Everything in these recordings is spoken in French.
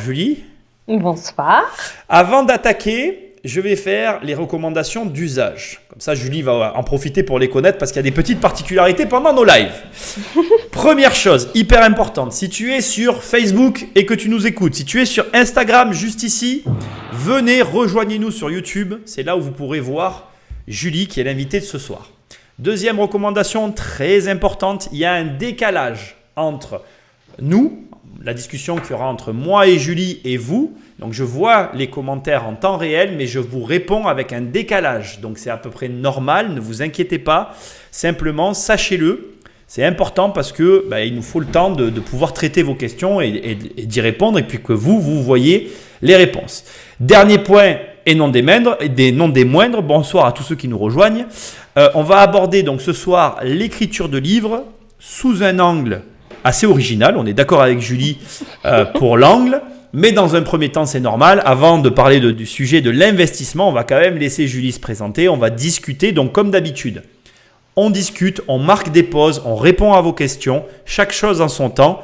Julie. Bonsoir. Avant d'attaquer, je vais faire les recommandations d'usage. Comme ça, Julie va en profiter pour les connaître parce qu'il y a des petites particularités pendant nos lives. Première chose, hyper importante, si tu es sur Facebook et que tu nous écoutes, si tu es sur Instagram juste ici, venez, rejoignez-nous sur YouTube. C'est là où vous pourrez voir Julie qui est l'invitée de ce soir. Deuxième recommandation très importante, il y a un décalage entre nous, la discussion qu'il y aura entre moi et Julie et vous. Donc, je vois les commentaires en temps réel, mais je vous réponds avec un décalage. Donc, c'est à peu près normal, ne vous inquiétez pas. Simplement, sachez-le, c'est important parce que il nous faut le temps de pouvoir traiter vos questions et d'y répondre et puis que vous voyez les réponses. Dernier point et non des moindres, bonsoir à tous ceux qui nous rejoignent. On va aborder donc ce soir l'écriture de livres sous un angle assez original. On est d'accord avec Julie pour l'angle. Mais dans un premier temps, c'est normal. Avant de parler du sujet de l'investissement, on va quand même laisser Julie se présenter. On va discuter. Donc, comme d'habitude, on discute, on marque des pauses, on répond à vos questions. Chaque chose en son temps.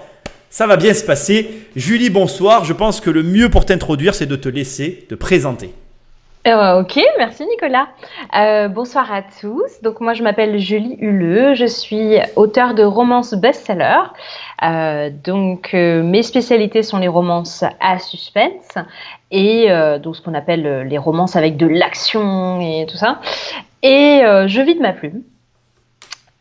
Ça va bien se passer. Julie, bonsoir. Je pense que le mieux pour t'introduire, c'est de te laisser te présenter. Ok, merci Nicolas. Bonsoir à tous. Donc moi je m'appelle Julie Huleux, je suis auteure de romances best-seller. Mes spécialités sont les romances à suspense et donc ce qu'on appelle les romances avec de l'action et tout ça. Et je vis de ma plume.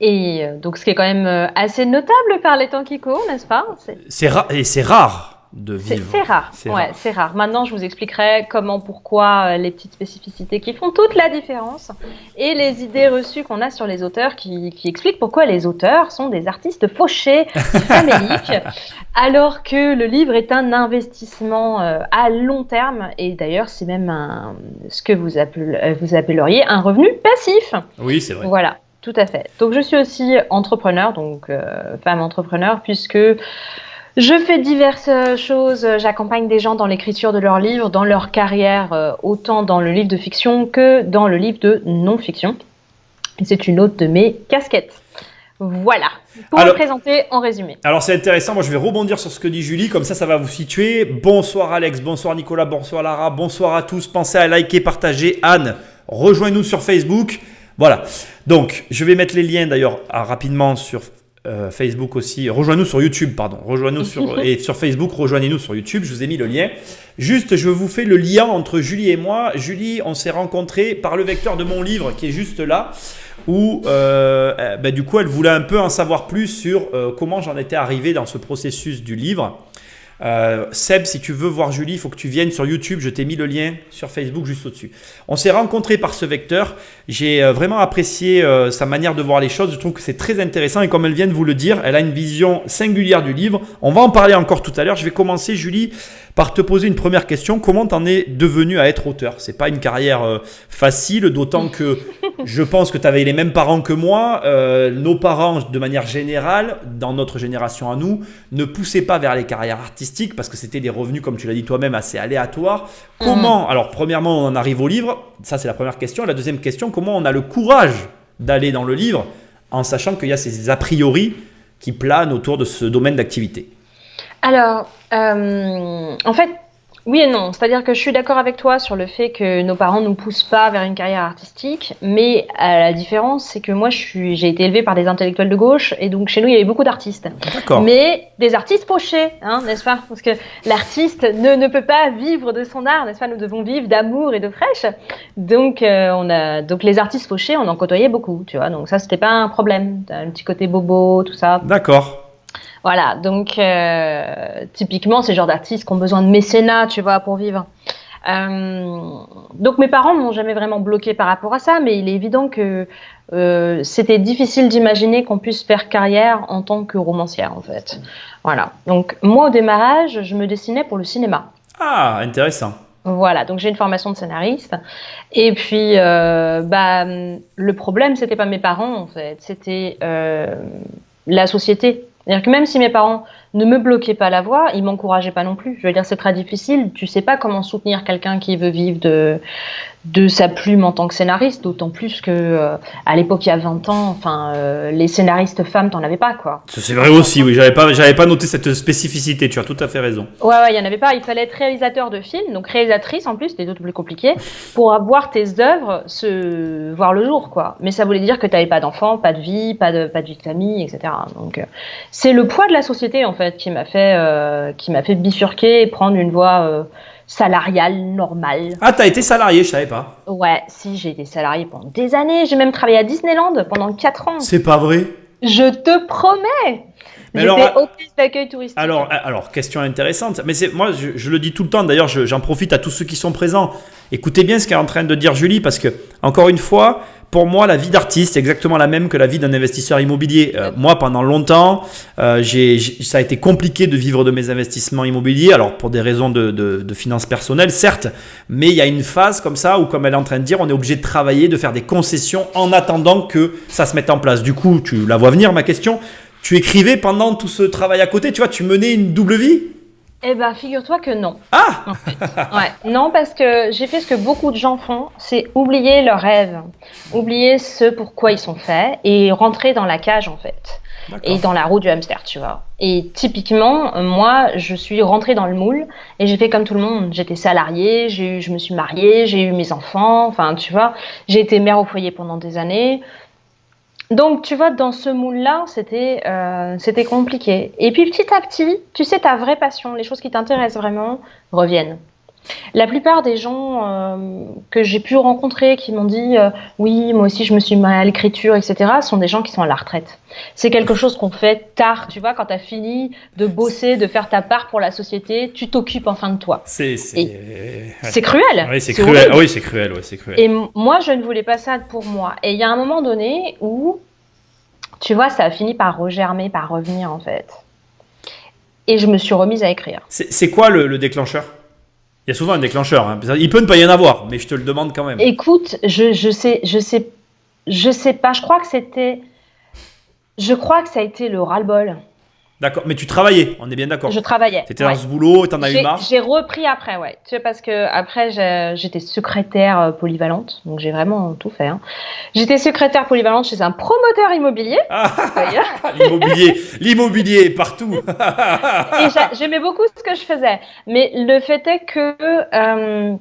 Et donc ce qui est quand même assez notable par les temps qui courent, n'est-ce pas? C'est rare. De vivre. C'est rare, c'est rare. Maintenant, je vous expliquerai comment, pourquoi, les petites spécificités qui font toute la différence et les idées reçues qu'on a sur les auteurs qui expliquent pourquoi les auteurs sont des artistes fauchés, faméliques, alors que le livre est un investissement à long terme et d'ailleurs, c'est même ce que vous appelleriez un revenu passif. Oui, c'est vrai. Voilà. Tout à fait. Donc, je suis aussi entrepreneur, donc femme entrepreneur, puisque je fais diverses choses. J'accompagne des gens dans l'écriture de leurs livres, dans leur carrière, autant dans le livre de fiction que dans le livre de non-fiction. Et c'est une autre de mes casquettes. Voilà, pour me présenter en résumé. Alors, c'est intéressant. Moi, je vais rebondir sur ce que dit Julie. Comme ça va vous situer. Bonsoir Alex, bonsoir Nicolas, bonsoir Lara, bonsoir à tous. Pensez à liker, partager. Anne, rejoins-nous sur Facebook. Voilà. Donc, je vais mettre les liens d'ailleurs rapidement sur Facebook aussi. Rejoignez-nous sur YouTube, pardon. Et sur Facebook, rejoignez-nous sur YouTube. Je vous ai mis le lien. Juste, je vous fais le lien entre Julie et moi. Julie, on s'est rencontrés par le vecteur de mon livre qui est juste là, où du coup, elle voulait un peu en savoir plus sur comment j'en étais arrivé dans ce processus du livre. Seb, si tu veux voir Julie, il faut que tu viennes sur YouTube. Je t'ai mis le lien sur Facebook juste au-dessus. On s'est rencontrés par ce vecteur. J'ai vraiment apprécié sa manière de voir les choses. Je trouve que c'est très intéressant et comme elle vient de vous le dire, elle a une vision singulière du livre. On va en parler encore tout à l'heure. Je vais commencer, Julie, par te poser une première question. Comment t'en es devenue à être auteur? C'est pas une carrière facile, d'autant que je pense que tu avais les mêmes parents que moi. Nos parents, de manière générale, dans notre génération à nous, ne poussaient pas vers les carrières artistiques parce que c'était des revenus, comme tu l'as dit toi-même, assez aléatoires. Comment, alors premièrement, on en arrive au livre. Ça, c'est la première question. La deuxième question, comment on a le courage d'aller dans le livre en sachant qu'il y a ces a priori qui planent autour de ce domaine d'activité? Alors, en fait, oui et non. C'est-à-dire que je suis d'accord avec toi sur le fait que nos parents ne nous poussent pas vers une carrière artistique, mais la différence, c'est que moi, j'ai été élevée par des intellectuels de gauche, et donc chez nous, il y avait beaucoup d'artistes. D'accord. Mais des artistes pochés, n'est-ce pas? Parce que l'artiste ne peut pas vivre de son art, n'est-ce pas? Nous devons vivre d'amour et de fraîche. Donc, donc les artistes pochés, on en côtoyait beaucoup, tu vois. Donc ça, c'était pas un problème. T'as un petit côté bobo, tout ça. D'accord. Voilà, donc typiquement, c'est le genre d'artistes qui ont besoin de mécénat, tu vois, pour vivre. Donc mes parents m'ont jamais vraiment bloqué par rapport à ça, mais il est évident que c'était difficile d'imaginer qu'on puisse faire carrière en tant que romancière, en fait. Voilà, donc moi au démarrage, je me dessinais pour le cinéma. Ah, intéressant. Voilà, donc j'ai une formation de scénariste. Et puis, le problème, c'était pas mes parents, en fait, c'était la société. C'est-à-dire que même si mes parents ne me bloquez pas la voie, il m'encourageait pas non plus. Je veux dire, c'est très difficile. Tu sais pas comment soutenir quelqu'un qui veut vivre de sa plume en tant que scénariste, d'autant plus que à l'époque, il y a 20 ans, les scénaristes femmes, t'en avais pas, quoi. C'est vrai aussi, oui. J'avais pas noté cette spécificité. Tu as tout à fait raison. Ouais, il y en avait pas. Il fallait être réalisateur de films, donc réalisatrice en plus, c'était d'autant plus compliqué, pour avoir tes œuvres voir le jour, quoi. Mais ça voulait dire que t'avais pas d'enfants, pas de vie, pas de vie de famille, etc. Donc, c'est le poids de la société, en fait, qui m'a fait bifurquer et prendre une voie salariale normale. Ah, t'as été salarié, je savais pas. Ouais, si, j'ai été salariée pendant des années. J'ai même travaillé à Disneyland pendant 4 ans. C'est pas vrai. Je te promets. Mais J'étais alors, hôtesse d'accueil touristique. Alors, question intéressante. Mais moi, je le dis tout le temps. D'ailleurs, j'en profite à tous ceux qui sont présents. Écoutez bien ce qu'est en train de dire Julie, parce que, encore une fois, pour moi, la vie d'artiste est exactement la même que la vie d'un investisseur immobilier. Moi, pendant longtemps, ça a été compliqué de vivre de mes investissements immobiliers. Alors, pour des raisons de finances personnelles, certes, mais il y a une phase comme ça où, comme elle est en train de dire, on est obligé de travailler, de faire des concessions en attendant que ça se mette en place. Du coup, tu la vois venir, ma question. Tu écrivais pendant tout ce travail à côté, tu vois, tu menais une double vie? Eh ben, figure-toi que non. Ah! En fait. Ouais. Non, parce que j'ai fait ce que beaucoup de gens font, c'est oublier leurs rêves, oublier ce pourquoi ils sont faits et rentrer dans la cage, en fait. D'accord. Et dans la roue du hamster, tu vois. Et typiquement, moi, je suis rentrée dans le moule et j'ai fait comme tout le monde. J'étais salariée, je me suis mariée, j'ai eu mes enfants, enfin, tu vois. J'ai été mère au foyer pendant des années. Donc, tu vois, dans ce moule-là, c'était compliqué. Et puis, petit à petit, tu sais, ta vraie passion, les choses qui t'intéressent vraiment, reviennent. La plupart des gens que j'ai pu rencontrer, qui m'ont dit oui, moi aussi, je me suis mis à l'écriture, etc., sont des gens qui sont à la retraite. C'est quelque chose qu'on fait tard, tu vois, quand tu as fini de bosser, de faire ta part pour la société, tu t'occupes enfin de toi. C'est cruel. Oui, c'est cruel. Oui, c'est cruel. Ouais, c'est cruel. Et moi, je ne voulais pas ça pour moi. Et il y a un moment donné où, tu vois, ça a fini par regermer, par revenir, en fait. Et je me suis remise à écrire. C'est quoi le déclencheur? Il y a souvent un déclencheur. Hein. Il peut ne pas y en avoir, mais je te le demande quand même. Écoute, je sais pas. Je crois que ça a été le ras-le-bol. D'accord, mais tu travaillais, on est bien d'accord. Je travaillais. Tu étais dans ce boulot et t'en as eu marre. J'ai repris après, ouais. Tu sais, parce que après j'étais secrétaire polyvalente, donc j'ai vraiment tout fait. Hein. J'étais secrétaire polyvalente chez un promoteur immobilier. L'immobilier partout. Et j'aimais beaucoup ce que je faisais, mais le fait est que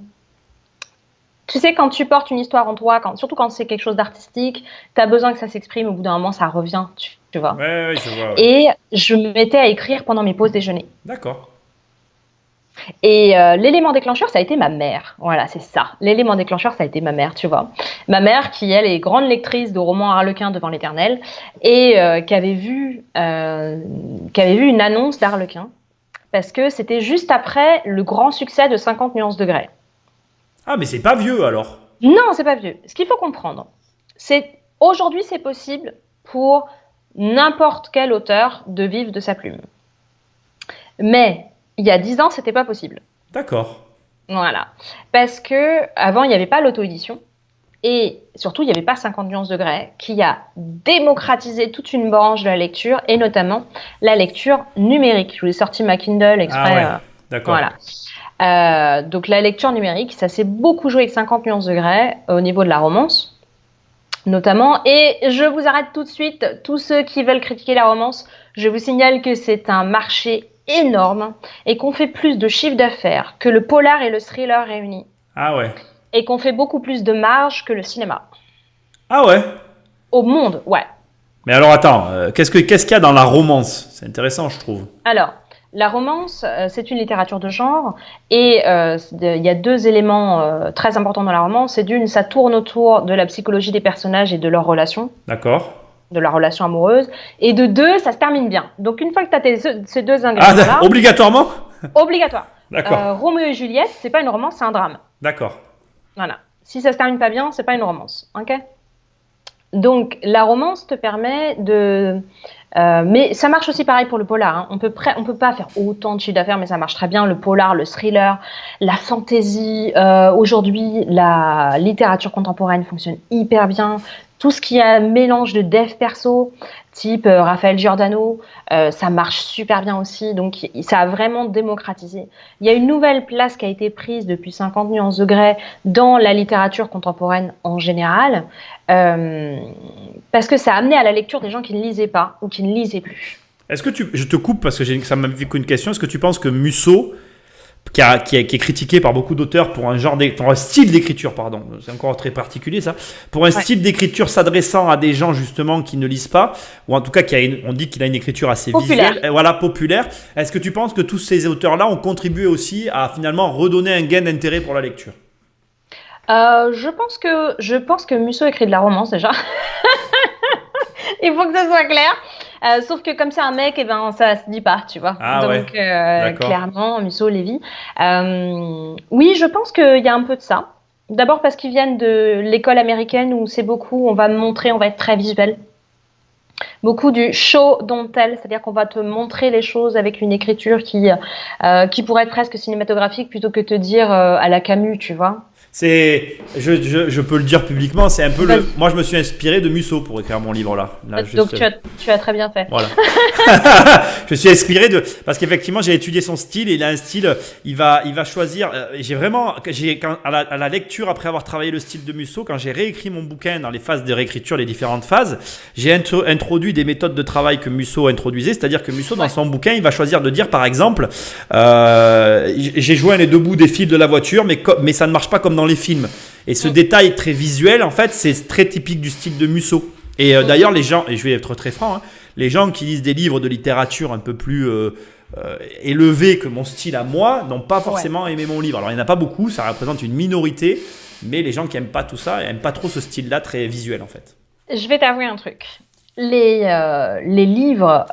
tu sais, quand tu portes une histoire en toi, surtout quand c'est quelque chose d'artistique, tu as besoin que ça s'exprime. Au bout d'un moment, ça revient, tu vois. Ouais, je vois. Ouais. Et je me mettais à écrire pendant mes pauses déjeuner. D'accord. Et l'élément déclencheur, ça a été ma mère. Voilà, c'est ça. L'élément déclencheur, ça a été ma mère, tu vois. Ma mère, qui, elle, est grande lectrice de romans Harlequin devant l'Éternel et qui avait vu une annonce d'Harlequin parce que c'était juste après le grand succès de 50 nuances de Grey. Ah, mais c'est pas vieux alors. Non, c'est pas vieux. Ce qu'il faut comprendre, c'est aujourd'hui, c'est possible pour n'importe quel auteur de vivre de sa plume. Mais il y a 10 ans, c'était pas possible. D'accord. Voilà. Parce que avant, il n'y avait pas l'auto-édition. Et surtout, il n'y avait pas 50 nuances de Grey qui a démocratisé toute une branche de la lecture et notamment la lecture numérique. Je vous ai sorti ma Kindle exprès. Ah ouais. D'accord. Voilà. Donc la lecture numérique, ça s'est beaucoup joué avec 50 nuances de Grey au niveau de la romance, notamment. Et je vous arrête tout de suite, tous ceux qui veulent critiquer la romance, je vous signale que c'est un marché énorme et qu'on fait plus de chiffre d'affaires que le polar et le thriller réunis. Ah ouais. Et qu'on fait beaucoup plus de marge que le cinéma. Ah ouais. Au monde, ouais. Mais alors attends, qu'est-ce qu'il y a dans la romance? C'est intéressant, je trouve. Alors, la romance, c'est une littérature de genre et il y a 2 éléments très importants dans la romance. C'est d'une, ça tourne autour de la psychologie des personnages et de leurs relations. D'accord. De la relation amoureuse. Et de 2, ça se termine bien. Donc une fois que tu as ces 2 ingrédients-là... Obligatoirement? Obligatoire. D'accord. Roméo et Juliette, c'est pas une romance, c'est un drame. D'accord. Voilà. Si ça se termine pas bien, c'est pas une romance. Ok ? Donc la romance te permet de... mais ça marche aussi pareil pour le polar. Hein. On peut pas faire autant de chiffre d'affaires, mais ça marche très bien. Le polar, le thriller, la fantasy. Aujourd'hui, la littérature contemporaine fonctionne hyper bien. Tout ce qui est un mélange de dev perso, type Raphaël Giordano, ça marche super bien aussi. Donc, ça a vraiment démocratisé. Il y a une nouvelle place qui a été prise depuis 50 nuances degrés dans la littérature contemporaine en général, parce que ça a amené à la lecture des gens qui ne lisaient pas ou qui ne lisaient plus. Est-ce que je te coupe parce que ça m'a fait une question. Est-ce que tu penses que Musso, qui est critiqué par beaucoup d'auteurs pour un style d'écriture, pardon, c'est encore très particulier ça, pour un style d'écriture s'adressant à des gens justement qui ne lisent pas, ou en tout cas on dit qu'il a une écriture assez visuelle, voilà, populaire. Est-ce que tu penses que tous ces auteurs-là ont contribué aussi à finalement redonner un gain d'intérêt pour la lecture? Je pense que Musso écrit de la romance déjà. Il faut que ça soit clair. Sauf que comme c'est un mec, ça se dit pas, tu vois. Donc clairement, Musso, Lévy. Oui, je pense qu'il y a un peu de ça. D'abord parce qu'ils viennent de l'école américaine où c'est beaucoup, on va être très visuel. Beaucoup du show don't tell, c'est-à-dire qu'on va te montrer les choses avec une écriture qui pourrait être presque cinématographique plutôt que te dire à la Camus, tu vois. Je peux le dire publiquement, c'est un peu moi je me suis inspiré de Musso pour écrire mon livre là. Donc tu as très bien fait. Voilà. Je suis inspiré parce qu'effectivement j'ai étudié son style et il a un style, il va choisir. À la lecture après avoir travaillé le style de Musso, quand j'ai réécrit mon bouquin dans les phases de réécriture, les différentes phases, j'ai introduit des méthodes de travail que Musso introduisait, c'est-à-dire que Musso dans son bouquin il va choisir de dire par exemple, j'ai joint les deux bouts des fils de la voiture, mais ça ne marche pas comme dans les films. Et ce détail très visuel, en fait, c'est très typique du style de Musso. Et d'ailleurs, les gens, et je vais être très franc, les gens qui lisent des livres de littérature un peu plus élevés que mon style à moi, n'ont pas forcément aimé mon livre. Alors, il n'y en a pas beaucoup, ça représente une minorité, mais les gens qui n'aiment pas tout ça, n'aiment pas trop ce style-là très visuel, en fait. Je vais t'avouer un truc. Les livres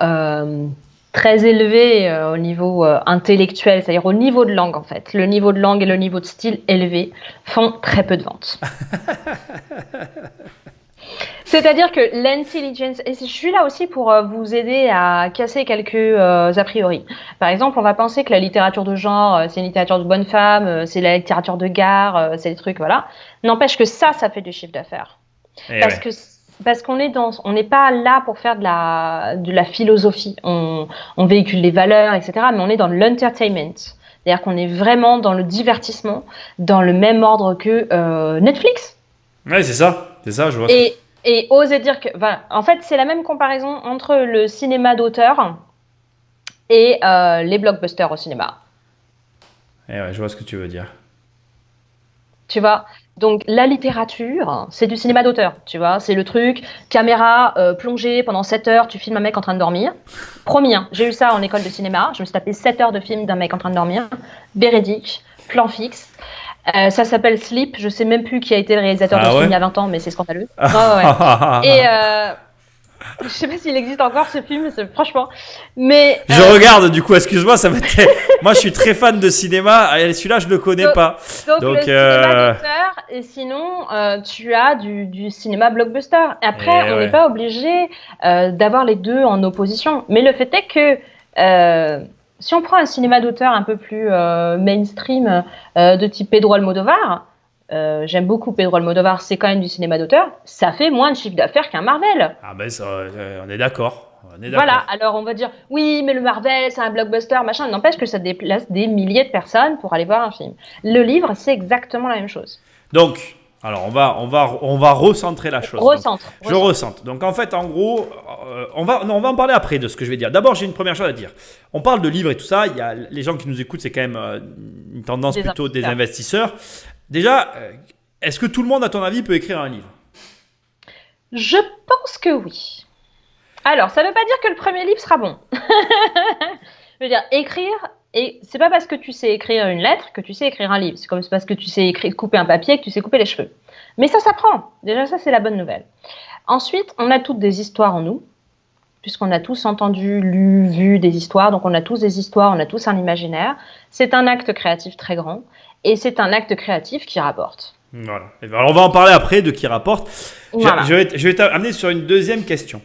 très élevé au niveau intellectuel, c'est-à-dire au niveau de langue en fait. Le niveau de langue et le niveau de style élevé font très peu de ventes. C'est-à-dire que l'intelligence, et je suis là aussi pour vous aider à casser quelques a priori. Par exemple, on va penser que la littérature de genre, c'est une littérature de bonne femme, c'est la littérature de gare, c'est des trucs, voilà. N'empêche que ça fait du chiffre d'affaires. Parce qu'on n'est pas là pour faire de la philosophie. On véhicule les valeurs, etc. Mais on est dans l'entertainment. C'est-à-dire qu'on est vraiment dans le divertissement, dans le même ordre que Netflix. Ouais, c'est ça, je vois. Et oser dire que, voilà, en fait, c'est la même comparaison entre le cinéma d'auteur et les blockbusters au cinéma. Et ouais, je vois ce que tu veux dire. Tu vois, donc la littérature, c'est du cinéma d'auteur, tu vois, c'est le truc, caméra plongée pendant 7 heures, tu filmes un mec en train de dormir. Promis, j'ai eu ça en école de cinéma, je me suis tapé 7 heures de film d'un mec en train de dormir, véridique, plan fixe. Ça s'appelle Sleep, je sais même plus qui a été le réalisateur de ce film il y a 20 ans, mais c'est scandaleux. Et je sais pas s'il existe encore ce film, franchement. Mais je regarde du coup, excuse-moi, moi je suis très fan de cinéma, celui-là je le connais pas. Donc le cinéma d'auteur, et sinon tu as du cinéma blockbuster. Après, on n'est pas obligé d'avoir les deux en opposition. Mais le fait est que si on prend un cinéma d'auteur un peu plus mainstream de type Pedro Almodovar, j'aime beaucoup Pedro Almodovar, c'est quand même du cinéma d'auteur, ça fait moins de chiffre d'affaires qu'un Marvel. Ah ben on est d'accord. Voilà, alors on va dire, oui, mais le Marvel, c'est un blockbuster, machin, n'empêche que ça déplace des milliers de personnes pour aller voir un film. Le livre, c'est exactement la même chose. Donc, alors on va recentrer la chose. Je recentre. Donc en fait, en gros, on va en parler après de ce que je vais dire. D'abord, j'ai une première chose à dire. On parle de livres et tout ça, il y a les gens qui nous écoutent, c'est quand même une tendance plutôt des investisseurs. Déjà, est-ce que tout le monde, à ton avis, peut écrire un livre ? Je pense que oui. Alors, ça ne veut pas dire que le premier livre sera bon. Je veux dire, écrire, et c'est pas parce que tu sais écrire une lettre que tu sais écrire un livre. C'est comme parce que tu sais couper un papier que tu sais couper les cheveux. Mais ça s'apprend. Déjà, ça, c'est la bonne nouvelle. Ensuite, on a toutes des histoires en nous, puisqu'on a tous entendu, lu, vu des histoires. Donc, on a tous des histoires, on a tous un imaginaire. C'est un acte créatif très grand. Et c'est un acte créatif qui rapporte. Voilà. Alors, on va en parler après de qui rapporte. Voilà. Je vais t'amener sur une deuxième question.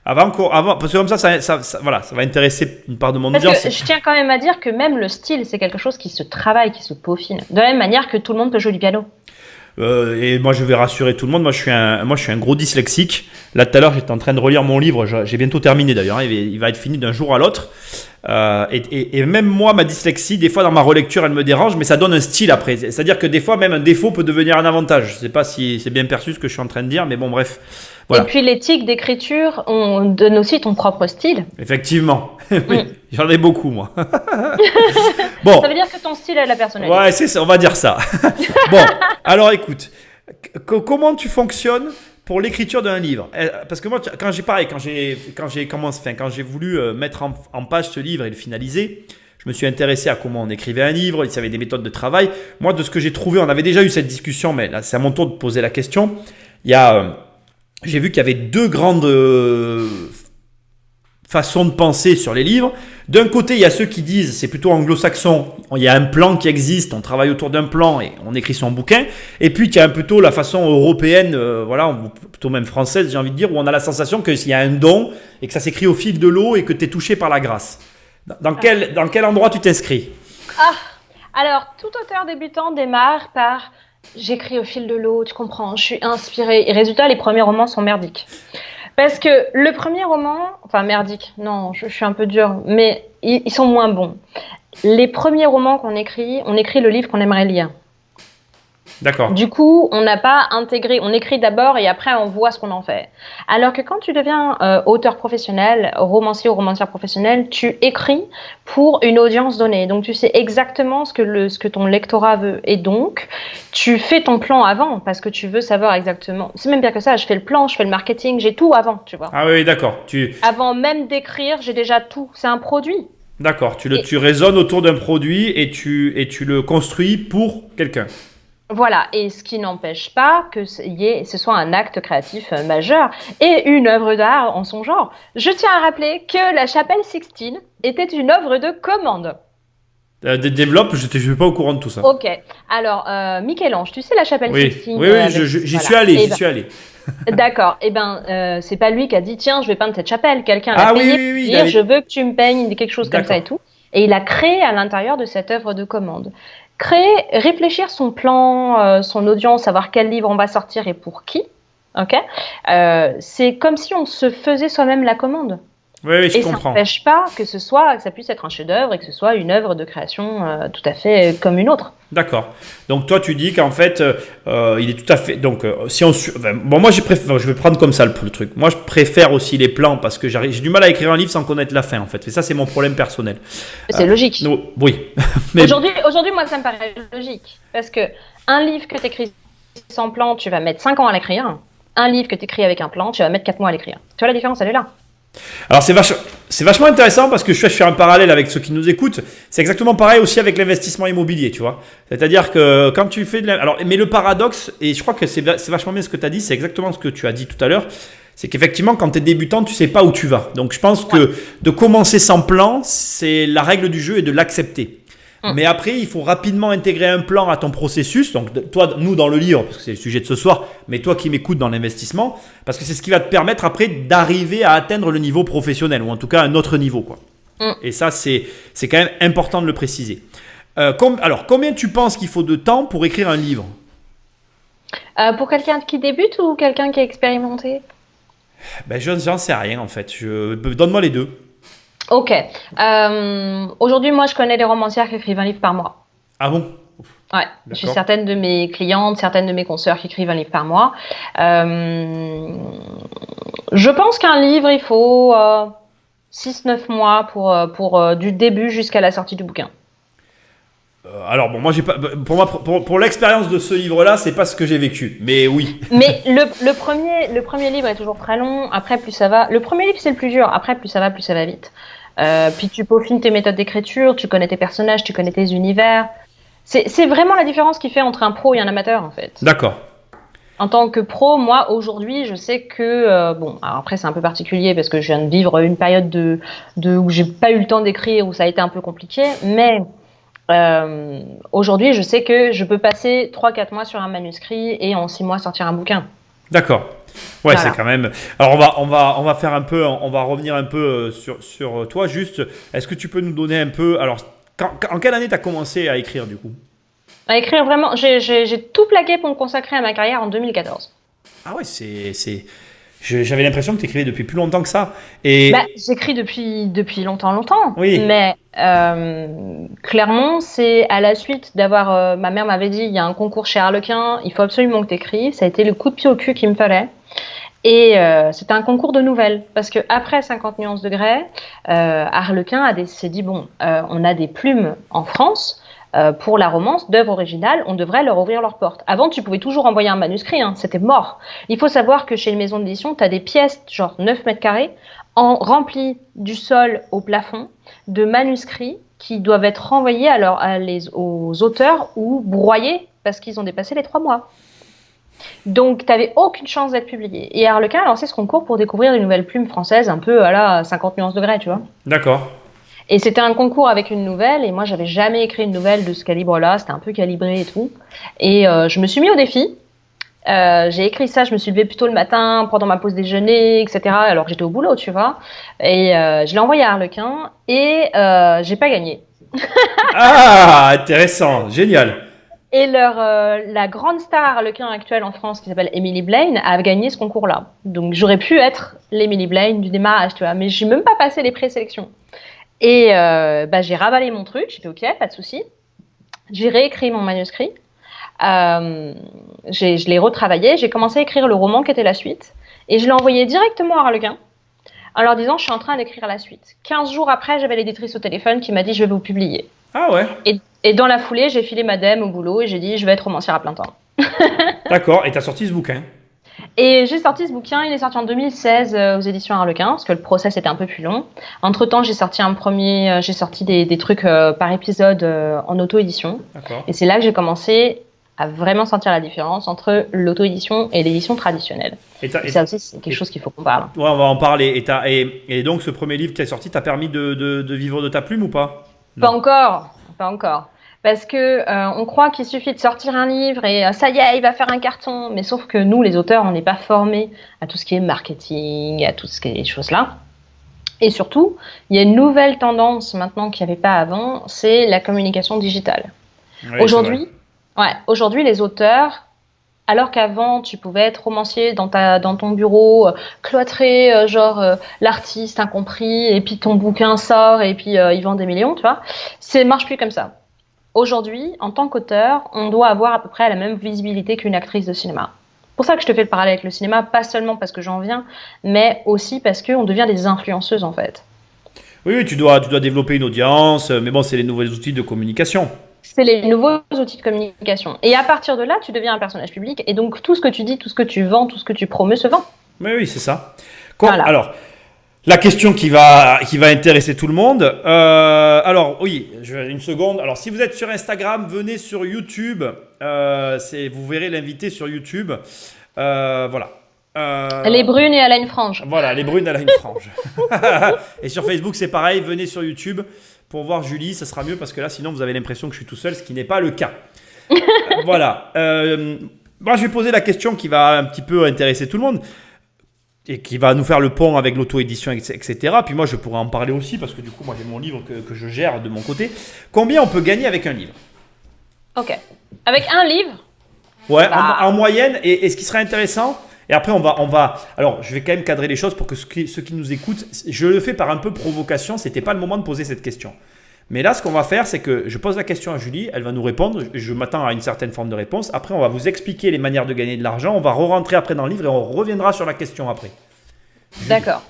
Avant, parce que comme ça va intéresser une part de mon audience. Je tiens quand même à dire que même le style, c'est quelque chose qui se travaille, qui se peaufine. De la même manière que tout le monde peut jouer du piano. Et moi, je vais rassurer tout le monde. Moi, je suis un gros dyslexique. Là, tout à l'heure, j'étais en train de relire mon livre. J'ai bientôt terminé d'ailleurs. Il va être fini d'un jour à l'autre. Et même moi, ma dyslexie, des fois dans ma relecture, elle me dérange, mais ça donne un style après. C'est-à-dire que des fois, même un défaut peut devenir un avantage. Je ne sais pas si c'est bien perçu ce que je suis en train de dire, mais bon, bref. Voilà. Et puis l'éthique d'écriture, on donne aussi ton propre style. Effectivement. Oui, j'en ai beaucoup, moi. Bon. Ça veut dire que ton style a la personnalité. Ouais, c'est ça, on va dire ça. Bon, alors écoute, comment tu fonctionnes pour l'écriture d'un livre? Parce que moi, quand j'ai voulu mettre en page ce livre et le finaliser, je me suis intéressé à comment on écrivait un livre, il y avait des méthodes de travail. Moi, de ce que j'ai trouvé, on avait déjà eu cette discussion, mais là, c'est à mon tour de poser la question. J'ai vu qu'il y avait deux grandes façons de penser sur les livres. D'un côté, il y a ceux qui disent, c'est plutôt anglo-saxon, il y a un plan qui existe, on travaille autour d'un plan et on écrit son bouquin. Et puis, il y a plutôt la façon européenne, plutôt même française, j'ai envie de dire, où on a la sensation qu'il y a un don et que ça s'écrit au fil de l'eau et que tu es touché par la grâce. Dans quel endroit tu t'inscris? Alors, tout auteur débutant démarre par « j'écris au fil de l'eau, tu comprends, je suis inspiré ». Et résultat, les premiers romans sont merdiques. Parce que le premier roman, enfin merdique, non, je suis un peu dure, mais ils sont moins bons. Les premiers romans qu'on écrit, on écrit le livre qu'on aimerait lire. D'accord. Du coup, on n'a pas intégré, on écrit d'abord et après on voit ce qu'on en fait. Alors que quand tu deviens auteur professionnel, romancier ou romancière professionnelle, tu écris pour une audience donnée. Donc tu sais exactement ce que ton lectorat veut. Et donc, tu fais ton plan avant parce que tu veux savoir exactement. C'est même bien que ça, je fais le plan, je fais le marketing, j'ai tout avant, tu vois. Ah oui, d'accord. Avant même d'écrire, j'ai déjà tout. C'est un produit. D'accord, tu raisonnes autour d'un produit et tu le construis pour quelqu'un. Voilà, et ce qui n'empêche pas que ce soit un acte créatif majeur et une œuvre d'art en son genre. Je tiens à rappeler que la chapelle Sixtine était une œuvre de commande. Développe, je ne suis pas au courant de tout ça. Ok, alors Michel-Ange, tu sais la chapelle Sixtine? Oui, j'y suis allé, D'accord, c'est pas lui qui a dit tiens, je vais peindre cette chapelle, quelqu'un l'a payé pour dire je veux que tu me peignes quelque chose comme ça et tout. Et il a créé à l'intérieur de cette œuvre de commande. Réfléchir son plan, son audience, savoir quel livre on va sortir et pour qui, c'est comme si on se faisait soi-même la commande. Oui, je comprends. Et ça n'empêche pas que ça puisse être un chef-d'œuvre et que ce soit une œuvre de création tout à fait comme une autre. D'accord. Donc toi, tu dis qu'en fait, il est tout à fait. Donc, moi, je vais prendre comme ça le truc. Moi, je préfère aussi les plans parce que j'ai du mal à écrire un livre sans connaître la fin, en fait. Et ça, c'est mon problème personnel. C'est logique. Oui. Mais... Aujourd'hui, moi, ça me paraît logique parce que un livre que tu écris sans plan, tu vas mettre 5 ans à l'écrire. Un livre que tu écris avec un plan, tu vas mettre 4 mois à l'écrire. Tu vois la différence, elle est là. Alors c'est vachement intéressant parce que je fais un parallèle avec ceux qui nous écoutent. C'est exactement pareil aussi avec l'investissement immobilier, tu vois. C'est-à-dire que quand tu fais mais le paradoxe, et je crois que c'est vachement bien ce que tu as dit, c'est exactement ce que tu as dit tout à l'heure, c'est qu'effectivement quand tu es débutant, tu sais pas où tu vas. Donc je pense que de commencer sans plan, c'est la règle du jeu et de l'accepter. Mais après, il faut rapidement intégrer un plan à ton processus. Donc, toi, nous, dans le livre, parce que c'est le sujet de ce soir, mais toi qui m'écoutes dans l'investissement, parce que c'est ce qui va te permettre après d'arriver à atteindre le niveau professionnel, ou en tout cas un autre niveau, quoi. Et ça, c'est quand même important de le préciser. Alors, combien tu penses qu'il faut de temps pour écrire un livre? Pour quelqu'un qui débute ou quelqu'un qui est expérimenté? J'en sais rien, en fait. Donne-moi les deux. Ok. Aujourd'hui, moi, je connais des romancières qui écrivent un livre par mois. Ah bon? Ouais. Je suis certaine de mes clientes, certaines de mes consoeurs qui écrivent un livre par mois. Je pense qu'un livre, il faut 6-9 mois pour du début jusqu'à la sortie du bouquin. Alors bon, moi j'ai pas, pour l'expérience de ce livre-là, c'est pas ce que j'ai vécu, mais oui. Mais le premier livre est toujours très long. Après, plus ça va. Le premier livre c'est le plus dur. Après, plus ça va vite. Puis tu peaufines tes méthodes d'écriture, tu connais tes personnages, tu connais tes univers. C'est vraiment la différence qui fait entre un pro et un amateur en fait. D'accord. En tant que pro, moi aujourd'hui, je sais que alors après c'est un peu particulier parce que je viens de vivre une période où j'ai pas eu le temps d'écrire, où ça a été un peu compliqué, mais aujourd'hui, je sais que je peux passer 3-4 mois sur un manuscrit et en 6 mois sortir un bouquin. D'accord. Ouais, voilà. C'est quand même. Alors on va faire un peu, on va revenir un peu sur toi. Juste, est-ce que tu peux nous donner un peu. Alors, en quelle année tu as commencé à écrire du coup? À écrire vraiment, j'ai tout plaqué pour me consacrer à ma carrière en 2014. Ah ouais, j'avais l'impression que tu écrivais depuis plus longtemps que ça. Et J'écris depuis longtemps, oui, mais clairement, c'est à la suite d'avoir. Ma mère m'avait dit, il y a un concours chez Harlequin, il faut absolument que tu écris. Ça a été le coup de pied au cul qu'il me fallait. Et c'était un concours de nouvelles, parce que après 50 nuances de Grey, Harlequin s'est dit, bon, on a des plumes en France. Pour la romance d'œuvres originales, on devrait leur ouvrir leurs portes. Avant, tu pouvais toujours envoyer un manuscrit, hein, c'était mort. Il faut savoir que chez une maison d'édition, tu as des pièces, genre 9 mètres carrés, remplies du sol au plafond, de manuscrits qui doivent être renvoyés aux auteurs ou broyés parce qu'ils ont dépassé les 3 mois. Donc, tu n'avais aucune chance d'être publié. Et Harlequin a lancé ce concours pour découvrir les nouvelles plumes françaises, un peu à la 50 nuances de Grey, tu vois. d'accord. Et c'était un concours avec une nouvelle, et moi j'avais jamais écrit une nouvelle de ce calibre-là, c'était un peu calibré et tout. Et je me suis mis au défi. J'ai écrit ça, je me suis levée plus tôt le matin, pendant ma pause déjeuner, etc. Alors que j'étais au boulot, tu vois. Et je l'ai envoyé à Harlequin, et j'ai pas gagné. Ah, intéressant, génial. Et la grande star Harlequin actuelle en France, qui s'appelle Emily Blaine, a gagné ce concours-là. Donc j'aurais pu être l'Emily Blaine du démarrage, tu vois. Mais j'ai même pas passé les présélections. Et j'ai ravalé mon truc, j'ai fait ok, pas de souci. J'ai réécrit mon manuscrit, je l'ai retravaillé, j'ai commencé à écrire le roman qui était la suite, et je l'ai envoyé directement à Harlequin, en leur disant je suis en train d'écrire la suite. 15 jours après, j'avais l'éditrice au téléphone qui m'a dit je vais vous publier. Ah ouais. Et dans la foulée, j'ai filé madame au boulot et j'ai dit je vais être romancière à plein temps. D'accord, et tu as sorti ce bouquin. Et j'ai sorti ce bouquin, il est sorti en 2016 aux éditions Harlequin, parce que le process était un peu plus long. Entre-temps, j'ai sorti des trucs par épisode en auto-édition. D'accord. Et c'est là que j'ai commencé à vraiment sentir la différence entre l'auto-édition et l'édition traditionnelle. Et ça aussi, c'est quelque chose qu'il faut qu'on parle. Ouais, on va en parler. Et donc, ce premier livre qui est sorti t'a permis de vivre de ta plume ou pas? Pas encore. Parce que on croit qu'il suffit de sortir un livre et ça y est, il va faire un carton. Mais sauf que nous, les auteurs, on n'est pas formés à tout ce qui est marketing, à tout ce qui est choses-là. Et surtout, il y a une nouvelle tendance maintenant qu'il n'y avait pas avant, c'est la communication digitale. Oui, Aujourd'hui, les auteurs, alors qu'avant, tu pouvais être romancier dans ton bureau, cloîtré, l'artiste incompris, et puis ton bouquin sort, et puis il vend des millions, tu vois. Ça marche plus comme ça. Aujourd'hui, en tant qu'auteur, on doit avoir à peu près la même visibilité qu'une actrice de cinéma. C'est pour ça que je te fais le parallèle avec le cinéma, pas seulement parce que j'en viens, mais aussi parce qu'on devient des influenceuses en fait. Oui, tu dois développer une audience, mais bon, c'est les nouveaux outils de communication. C'est les nouveaux outils de communication. Et à partir de là, tu deviens un personnage public, et donc tout ce que tu dis, tout ce que tu vends, tout ce que tu promeus se vend. Oui, c'est ça. Voilà. Alors, la question qui va intéresser tout le monde. Alors, oui, une seconde. Alors, si vous êtes sur Instagram, venez sur YouTube. Vous verrez l'invité sur YouTube. Voilà. Elle est brune et elle a une frange. Voilà, les brunes, elle a une frange. Et sur Facebook, c'est pareil. Venez sur YouTube pour voir Julie. Ça sera mieux parce que là, sinon, vous avez l'impression que je suis tout seul, ce qui n'est pas le cas. Voilà. Moi, je vais poser la question qui va un petit peu intéresser tout le monde et qui va nous faire le pont avec l'auto-édition, etc. Puis moi, je pourrais en parler aussi parce que du coup, moi, j'ai mon livre que je gère de mon côté. Combien on peut gagner avec un livre? Ok. Avec un livre? Ouais, en moyenne. Et ce qui serait intéressant, et après, on va. Alors, je vais quand même cadrer les choses pour que ceux qui nous écoutent, je le fais par un peu provocation. C'était pas le moment de poser cette question. Mais là, ce qu'on va faire, c'est que je pose la question à Julie, elle va nous répondre. Je m'attends à une certaine forme de réponse. Après, on va vous expliquer les manières de gagner de l'argent. On va re-rentrer après dans le livre et on reviendra sur la question après. Julie. D'accord.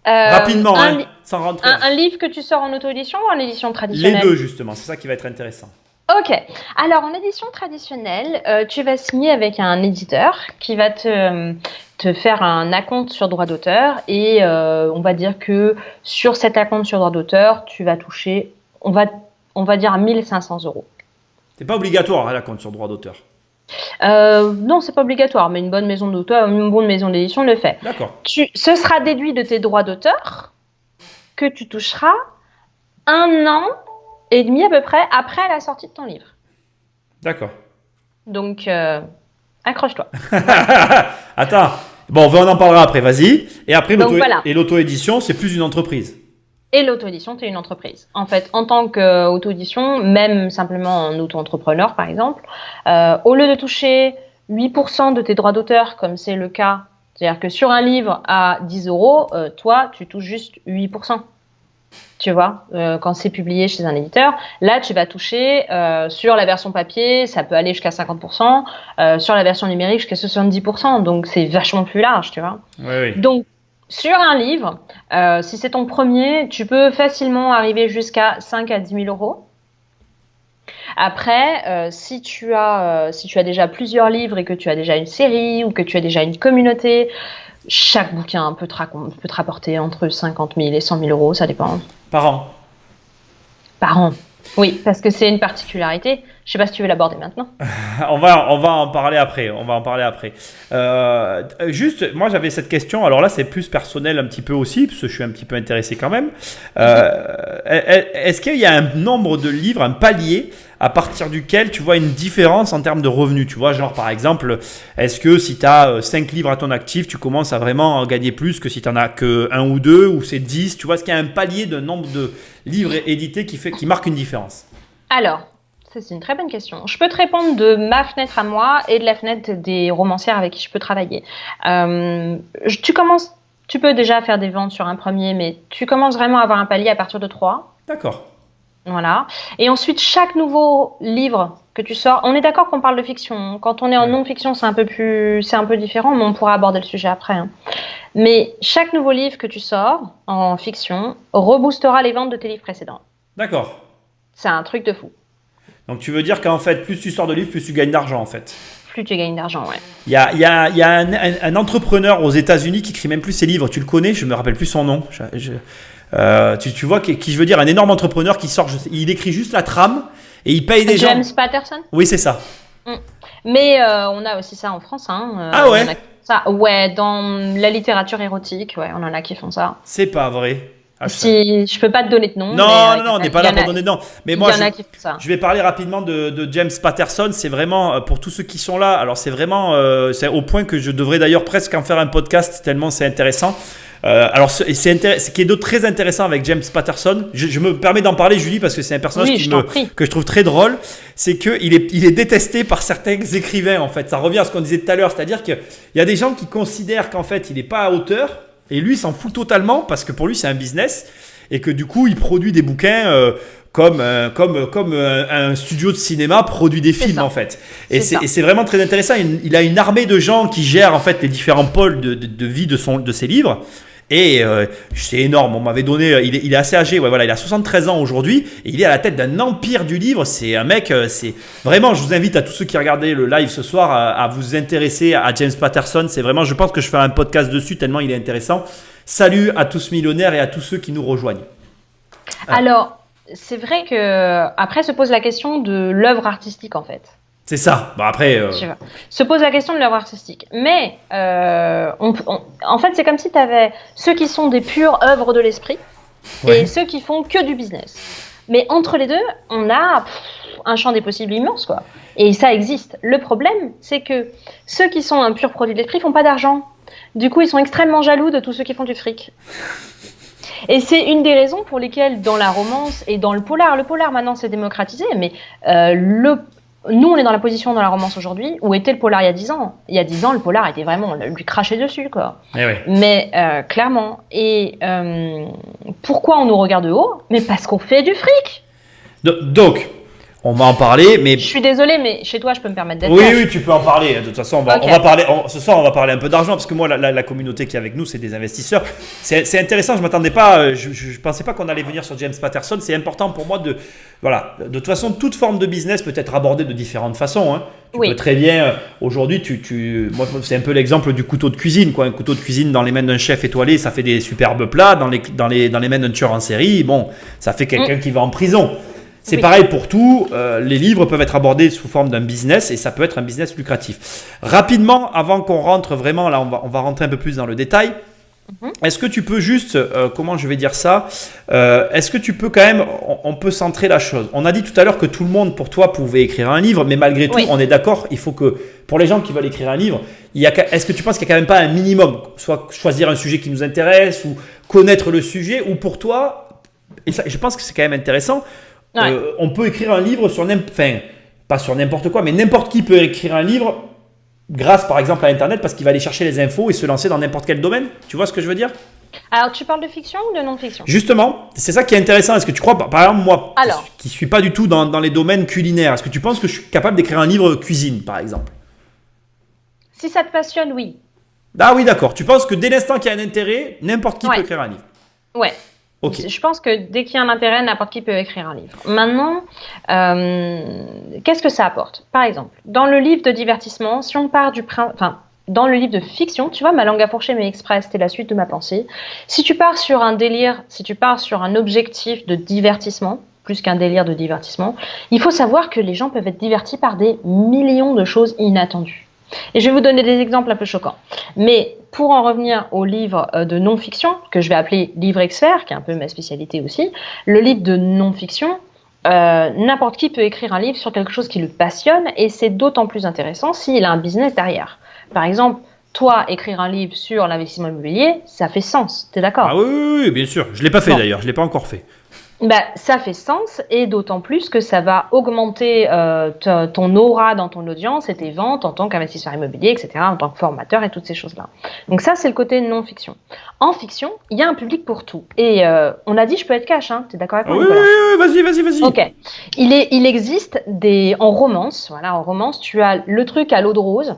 Rapidement, sans rentrer. Un livre que tu sors en auto-édition ou en édition traditionnelle? Les deux, justement. C'est ça qui va être intéressant. Ok. Alors, en édition traditionnelle, tu vas signer avec un éditeur qui va te faire un acompte sur droit d'auteur et on va dire que sur cet acompte sur droit d'auteur, tu vas toucher, on va dire 1 500 €. C'est pas obligatoire, la compte sur droit d'auteur. Non, c'est pas obligatoire, mais une bonne maison d'auteur, une bonne maison d'édition le fait. D'accord. Ce sera déduit de tes droits d'auteur que tu toucheras 1 an et demi à peu près après la sortie de ton livre. D'accord. Donc, accroche-toi. Attends. Bon, on en parlera après, vas-y. Et après, Donc, voilà. l'auto-édition, c'est plus une entreprise. Et l'auto-édition, tu es une entreprise. En fait, en tant qu'auto-édition, même simplement en auto-entrepreneur, par exemple, au lieu de toucher 8% de tes droits d'auteur, comme c'est le cas, c'est-à-dire que sur un livre à 10 euros, toi, tu touches juste 8%. Tu vois, quand c'est publié chez un éditeur, là, tu vas toucher sur la version papier, ça peut aller jusqu'à 50%, sur la version numérique jusqu'à 70%. Donc, c'est vachement plus large, tu vois. Oui. Donc, sur un livre, si c'est ton premier, tu peux facilement arriver jusqu'à 5 à 10 000 euros. Après, si tu as déjà plusieurs livres et que tu as déjà une série ou que tu as déjà une communauté, chaque bouquin peut te rapporter entre 50 000 et 100 000 euros, ça dépend. Par an. Par an. Oui, parce que c'est une particularité. Je sais pas si tu veux l'aborder maintenant. On va en parler après. Juste, moi j'avais cette question. Alors là, c'est plus personnel un petit peu aussi, parce que je suis un petit peu intéressé quand même. Est-ce qu'il y a un nombre de livres, un palier à partir duquel tu vois une différence en termes de revenus? Tu vois, genre par exemple, est-ce que si tu as 5 livres à ton actif, tu commences à vraiment gagner plus que si tu n'en as que 1 ou 2 ou c'est 10? Tu vois, est-ce qu'il y a un palier de nombre de livres édités qui marque une différence? Alors, ça, c'est une très bonne question. Je peux te répondre de ma fenêtre à moi et de la fenêtre des romancières avec qui je peux travailler. Tu peux déjà faire des ventes sur un premier, mais tu commences vraiment à avoir un palier à partir de 3. D'accord. Voilà. Et ensuite, chaque nouveau livre que tu sors, on est d'accord qu'on parle de fiction. Quand on est en non-fiction, c'est un peu différent, mais on pourra aborder le sujet après. Hein. Mais chaque nouveau livre que tu sors en fiction reboostera les ventes de tes livres précédents. D'accord. C'est un truc de fou. Donc tu veux dire qu'en fait, plus tu sors de livres, plus tu gagnes d'argent en fait. Plus tu gagnes d'argent, ouais. Il y a un entrepreneur aux États-Unis qui écrit même plus ses livres. Tu le connais? Je me rappelle plus son nom. Tu vois qui je veux dire, un énorme entrepreneur qui sort. Il écrit juste la trame et il paye des gens. James Patterson? Oui, c'est ça. Mais on a aussi ça en France. Hein. Ah ouais? Ouais, dans la littérature érotique, ouais, on en a qui font ça. C'est pas vrai. Je peux pas te donner de nom. Non, on n'est pas là pour donner de nom. Mais moi, je vais parler rapidement de James Patterson. C'est vraiment, pour tous ceux qui sont là, alors c'est vraiment, c'est au point que je devrais d'ailleurs presque en faire un podcast tellement c'est intéressant. Alors, ce qui est d'autre très intéressant avec James Patterson, je me permets d'en parler, Julie, parce que c'est un personnage que je trouve très drôle, c'est qu'il est détesté par certains écrivains, en fait. Ça revient à ce qu'on disait tout à l'heure, c'est-à-dire qu'il y a des gens qui considèrent qu'en fait, il n'est pas auteur, et lui, il s'en fout totalement, parce que pour lui, c'est un business, et que du coup, il produit des bouquins comme un studio de cinéma produit des films, en fait. Et c'est vraiment très intéressant. Il a une armée de gens qui gèrent, en fait, les différents pôles de vie de ses livres. Et c'est énorme, on m'avait donné, il est assez âgé, ouais, voilà, il a 73 ans aujourd'hui et il est à la tête d'un empire du livre. C'est un mec, c'est vraiment, je vous invite à tous ceux qui regardaient le live ce soir à vous intéresser à James Patterson. C'est vraiment, je pense que je ferai un podcast dessus tellement il est intéressant. Salut à tous millionnaires et à tous ceux qui nous rejoignent. Alors, c'est vrai que après se pose la question de l'œuvre artistique en fait. C'est ça. Bon, après. Se pose la question de l'œuvre artistique. Mais en fait, c'est comme si tu avais ceux qui sont des pures œuvres de l'esprit et ceux qui font que du business. Mais entre les deux, on a un champ des possibles immense, quoi. Et ça existe. Le problème, c'est que ceux qui sont un pur produit de l'esprit font pas d'argent. Du coup, ils sont extrêmement jaloux de tous ceux qui font du fric. Et c'est une des raisons pour lesquelles dans la romance et dans le polar maintenant c'est démocratisé, mais nous, on est dans la position dans la romance aujourd'hui où était le polar il y a 10 ans. Il y a 10 ans, le polar était vraiment, on lui crachait dessus, quoi. Mais clairement. Et pourquoi on nous regarde de haut? Mais parce qu'on fait du fric. Donc, on va en parler, mais... Je suis désolée, mais chez toi, je peux me permettre d'être... Oui, tu peux en parler. De toute façon, on va parler... ce soir, on va parler un peu d'argent, parce que moi, la communauté qui est avec nous, c'est des investisseurs. C'est intéressant, je ne m'attendais pas... Je pensais pas qu'on allait venir sur James Patterson. C'est important pour moi de... Voilà. De toute façon, toute forme de business peut être abordée de différentes façons. Hein. Tu peux très bien... Aujourd'hui, moi, c'est un peu l'exemple du couteau de cuisine, quoi. Un couteau de cuisine dans les mains d'un chef étoilé, ça fait des superbes plats. Dans les mains d'un tueur en série, bon, ça fait quelqu'un qui va en prison. C'est pareil pour tout, les livres peuvent être abordés sous forme d'un business et ça peut être un business lucratif. Rapidement, avant qu'on rentre vraiment, là on va rentrer un peu plus dans le détail, est-ce que tu peux juste, comment je vais dire ça, est-ce que tu peux quand même, on peut centrer la chose. On a dit tout à l'heure que tout le monde pour toi pouvait écrire un livre, mais malgré tout, on est d'accord, il faut que pour les gens qui veulent écrire un livre, est-ce que tu penses qu'il n'y a quand même pas un minimum, soit choisir un sujet qui nous intéresse ou connaître le sujet, ou pour toi, et ça, je pense que c'est quand même intéressant. Ouais. On peut écrire un livre sur pas sur n'importe quoi, mais n'importe qui peut écrire un livre grâce par exemple à Internet parce qu'il va aller chercher les infos et se lancer dans n'importe quel domaine. Tu vois ce que je veux dire? Alors, tu parles de fiction ou de non-fiction? Justement, c'est ça qui est intéressant. Est-ce que tu crois, par exemple, moi, Alors. qui ne suis pas du tout dans les domaines culinaires, est-ce que tu penses que je suis capable d'écrire un livre cuisine, par exemple? Si ça te passionne, oui. Ah oui, d'accord. Tu penses que dès l'instant qu'il y a un intérêt, n'importe qui peut écrire un livre? Ouais. Ok. Je pense que dès qu'il y a un intérêt, n'importe qui peut écrire un livre. Maintenant, qu'est-ce que ça apporte? Par exemple, dans le livre de divertissement, si on part dans le livre de fiction, tu vois, ma langue à fourcher mais express, c'était la suite de ma pensée. Si tu pars sur un délire, si tu pars sur un objectif de divertissement, plus qu'un délire de divertissement, il faut savoir que les gens peuvent être divertis par des millions de choses inattendues. Et je vais vous donner des exemples un peu choquants. Mais pour en revenir au livre de non-fiction, que je vais appeler livre expert, qui est un peu ma spécialité aussi, le livre de non-fiction, n'importe qui peut écrire un livre sur quelque chose qui le passionne et c'est d'autant plus intéressant s'il a un business derrière. Par exemple, toi, écrire un livre sur l'investissement immobilier, ça fait sens, t'es d'accord? Ah oui, bien sûr. Je ne l'ai pas fait d'ailleurs, je ne l'ai pas encore fait. Ça fait sens et d'autant plus que ça va augmenter ton aura dans ton audience et tes ventes en tant qu'investisseur immobilier, etc., en tant que formateur et toutes ces choses-là. Donc ça, c'est le côté non-fiction. En fiction, il y a un public pour tout. Et on a dit, je peux être cash, hein, t'es d'accord avec moi? Oui, vas-y. Ok. Il existe en romance, tu as le truc à l'eau de rose,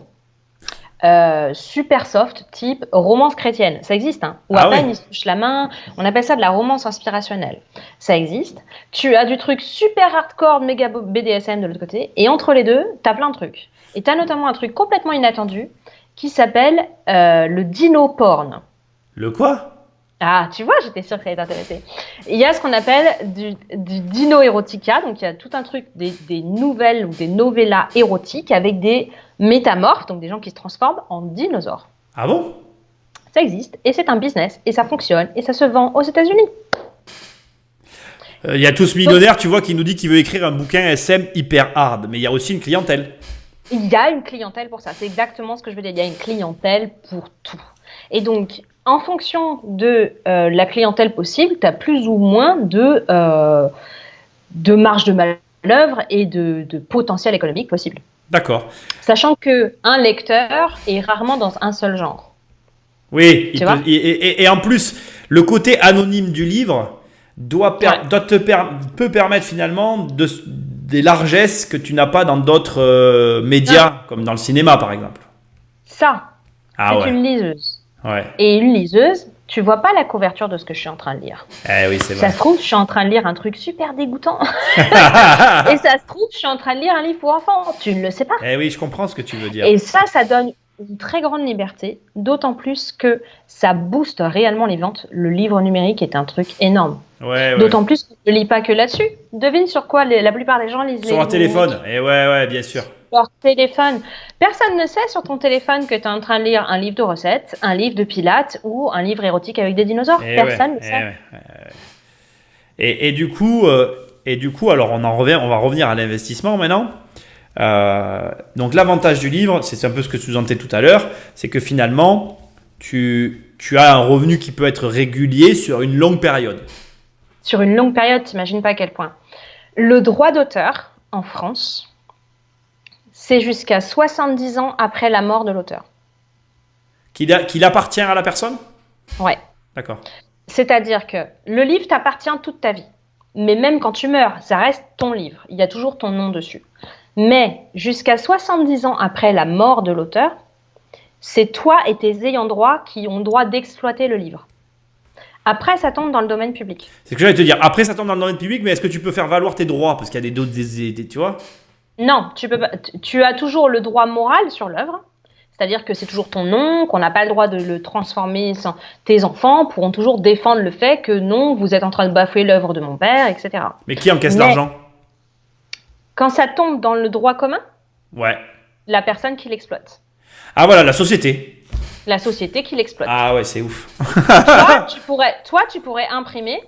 super soft, type romance chrétienne. Ça existe, hein. Ou à peine il se touche la main. On appelle ça de la romance inspirationnelle. Ça existe. Tu as du truc super hardcore, méga BDSM de l'autre côté. Et entre les deux, t'as plein de trucs. Et t'as notamment un truc complètement inattendu qui s'appelle le dino porn. Le quoi? Ah, tu vois, j'étais sûre que ça allait t'intéresser. Il y a ce qu'on appelle du dino erotica, donc il y a tout un truc, des nouvelles ou des novellas érotiques avec des métamorphes, donc des gens qui se transforment en dinosaures. Ah bon? Ça existe, et c'est un business, et ça fonctionne, et ça se vend aux États-Unis. Il y a Tous Millionnaires, tu vois, qui nous dit qu'il veut écrire un bouquin SM hyper hard, mais il y a aussi une clientèle. Il y a une clientèle pour ça, c'est exactement ce que je veux dire, il y a une clientèle pour tout. Et donc, en fonction de la clientèle possible, tu as plus ou moins de marge de manœuvre et de potentiel économique possible. D'accord. Sachant qu'un lecteur est rarement dans un seul genre. Oui, et en plus, le côté anonyme du livre peut permettre finalement des largesses que tu n'as pas dans d'autres médias, comme dans le cinéma par exemple. Ça, c'est une liseuse. Ouais. Et une liseuse, tu vois pas la couverture de ce que je suis en train de lire. Oui, c'est vrai. Ça se trouve, je suis en train de lire un truc super dégoûtant. Et ça se trouve, je suis en train de lire un livre pour enfants. Tu ne le sais pas. Oui, je comprends ce que tu veux dire. Et ça donne une très grande liberté, d'autant plus que ça booste réellement les ventes. Le livre numérique est un truc énorme. D'autant plus qu'on ne lit pas que là-dessus. Devine sur quoi la plupart des gens lisent sur leur téléphone. Ouais, bien sûr. Leur téléphone. Personne ne sait sur ton téléphone que tu es en train de lire un livre de recettes, un livre de pilates ou un livre érotique avec des dinosaures. Personne ne sait. Et du coup, alors on va revenir à l'investissement maintenant. Donc l'avantage du livre, c'est un peu ce que tu entendais tout à l'heure, c'est que finalement, tu as un revenu qui peut être régulier sur une longue période. Sur une longue période, t'imagines pas à quel point. Le droit d'auteur en France, c'est jusqu'à 70 ans après la mort de l'auteur. Qu'il appartient à la personne? Ouais. D'accord. C'est-à-dire que le livre t'appartient toute ta vie. Mais même quand tu meurs, ça reste ton livre. Il y a toujours ton nom dessus. Mais jusqu'à 70 ans après la mort de l'auteur, c'est toi et tes ayants droit qui ont le droit d'exploiter le livre. Après, ça tombe dans le domaine public. C'est ce que j'allais te dire. Après, ça tombe dans le domaine public, mais est-ce que tu peux faire valoir tes droits? Parce qu'il y a tu vois? Non, tu peux pas. Tu as toujours le droit moral sur l'œuvre. C'est-à-dire que c'est toujours ton nom, qu'on n'a pas le droit de le transformer sans... Tes enfants pourront toujours défendre le fait que non, vous êtes en train de bafouer l'œuvre de mon père, etc. Mais qui encaisse l'argent? Quand ça tombe dans le droit commun, la personne qui l'exploite. Ah voilà, la société. La société qui l'exploite. Ah ouais, c'est ouf. Toi, tu pourrais imprimer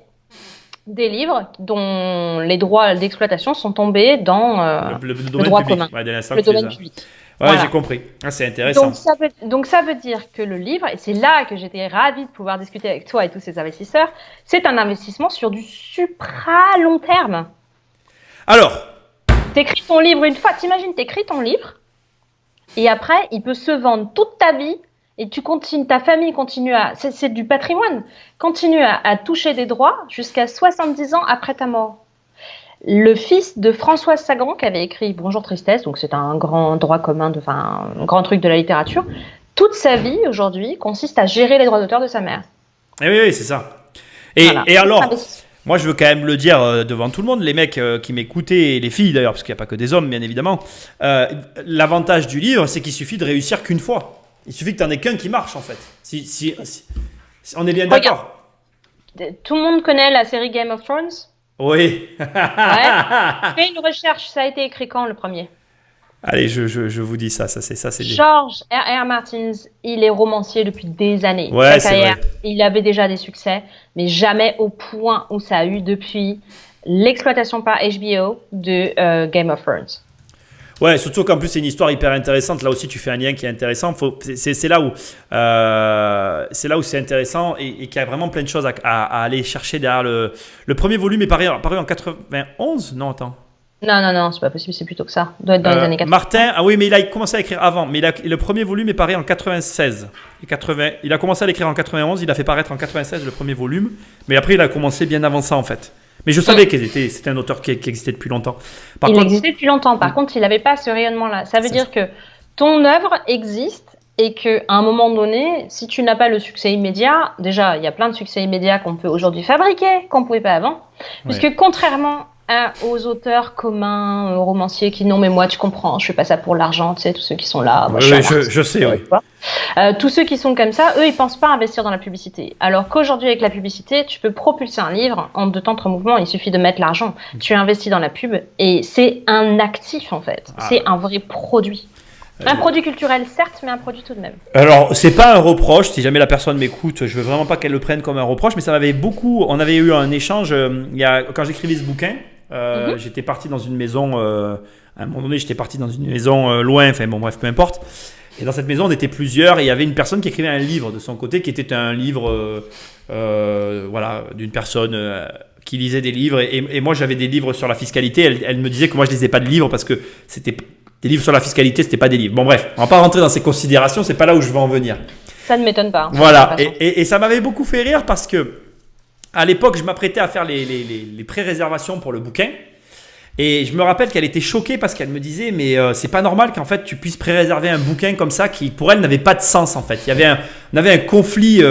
des livres dont les droits d'exploitation sont tombés dans le droit commun, le domaine public. Voilà. j'ai compris. C'est intéressant. Donc ça veut dire que le livre, et c'est là que j'étais ravie de pouvoir discuter avec toi et tous ces investisseurs, c'est un investissement sur du supra long terme. Alors, T'écris ton livre une fois, t'imagines, t'écris ton livre, et après, il peut se vendre toute ta vie, et ta famille continue c'est du patrimoine, continue à toucher des droits jusqu'à 70 ans après ta mort. Le fils de Françoise Sagan, qui avait écrit Bonjour Tristesse, donc c'est un grand droit commun, un grand truc de la littérature, toute sa vie aujourd'hui consiste à gérer les droits d'auteur de sa mère. oui, c'est ça. Et alors, moi je veux quand même le dire devant tout le monde, les mecs qui m'écoutent, et les filles d'ailleurs, parce qu'il n'y a pas que des hommes, bien évidemment, l'avantage du livre, c'est qu'il suffit de réussir qu'une fois. Il suffit que tu n'en aies qu'un qui marche, en fait. Si on est bien d'accord. Tout le monde connaît la série Game of Thrones ? Oui. Fais une recherche, ça a été écrit quand le premier ? Allez, je vous dis ça c'est George R.R. Martin, il est romancier depuis des années. Ouais, Sa carrière, c'est vrai. il avait déjà des succès, mais jamais au point où ça a eu depuis l'exploitation par HBO de Game of Thrones. Ouais, surtout qu'en plus c'est une histoire hyper intéressante. Là aussi, tu fais un lien qui est intéressant. C'est là où c'est intéressant et qu'il y a vraiment plein de choses à aller chercher derrière le premier volume est paru en 91. Non, attends. Non, c'est pas possible, c'est plutôt que ça. Il doit être dans les années 80. Martin, oui, mais il a commencé à écrire avant. Mais le premier volume est paru en 96. Il a commencé à l'écrire en 91. Il a fait paraître en 96 le premier volume. Mais après, il a commencé bien avant ça en fait. Mais je savais que c'était un auteur qui existait depuis longtemps. Il existait depuis longtemps. Par contre, il n'avait pas ce rayonnement-là. Ça veut dire que ton œuvre existe et qu'à un moment donné, si tu n'as pas le succès immédiat, déjà, il y a plein de succès immédiats qu'on peut aujourd'hui fabriquer, qu'on ne pouvait pas avant. Puisque contrairement aux auteurs communs, romanciers qui non mais moi tu comprends, je fais pas ça pour l'argent, tu sais, tous ceux qui sont là. Je sais, oui. Tous ceux qui sont comme ça, eux ils pensent pas investir dans la publicité. Alors qu'aujourd'hui avec la publicité, tu peux propulser un livre en 2 temps 3 mouvements, il suffit de mettre l'argent. Tu investis dans la pub et c'est un actif en fait, c'est un vrai produit. Un produit culturel, certes, mais un produit tout de même. Alors, c'est pas un reproche. Si jamais la personne m'écoute, je veux vraiment pas qu'elle le prenne comme un reproche, mais ça m'avait beaucoup. On avait eu un échange quand j'écrivais ce bouquin. J'étais parti dans une maison. À un moment donné, j'étais parti dans une maison loin. Enfin, bon, bref, peu importe. Et dans cette maison, on était plusieurs. Et il y avait une personne qui écrivait un livre de son côté, qui était un livre, d'une personne qui lisait des livres. Et moi, j'avais des livres sur la fiscalité. Elle me disait que moi, je lisais pas de livres parce que c'était des livres sur la fiscalité, c'était pas des livres. Bon bref, on va pas rentrer dans ces considérations, c'est pas là où je veux en venir. Ça ne m'étonne pas. Voilà, et ça m'avait beaucoup fait rire parce que à l'époque, je m'apprêtais à faire les pré-réservations pour le bouquin. Et je me rappelle qu'elle était choquée parce qu'elle me disait mais c'est pas normal qu'en fait tu puisses pré-réserver un bouquin comme ça qui pour elle n'avait pas de sens en fait. On avait un conflit.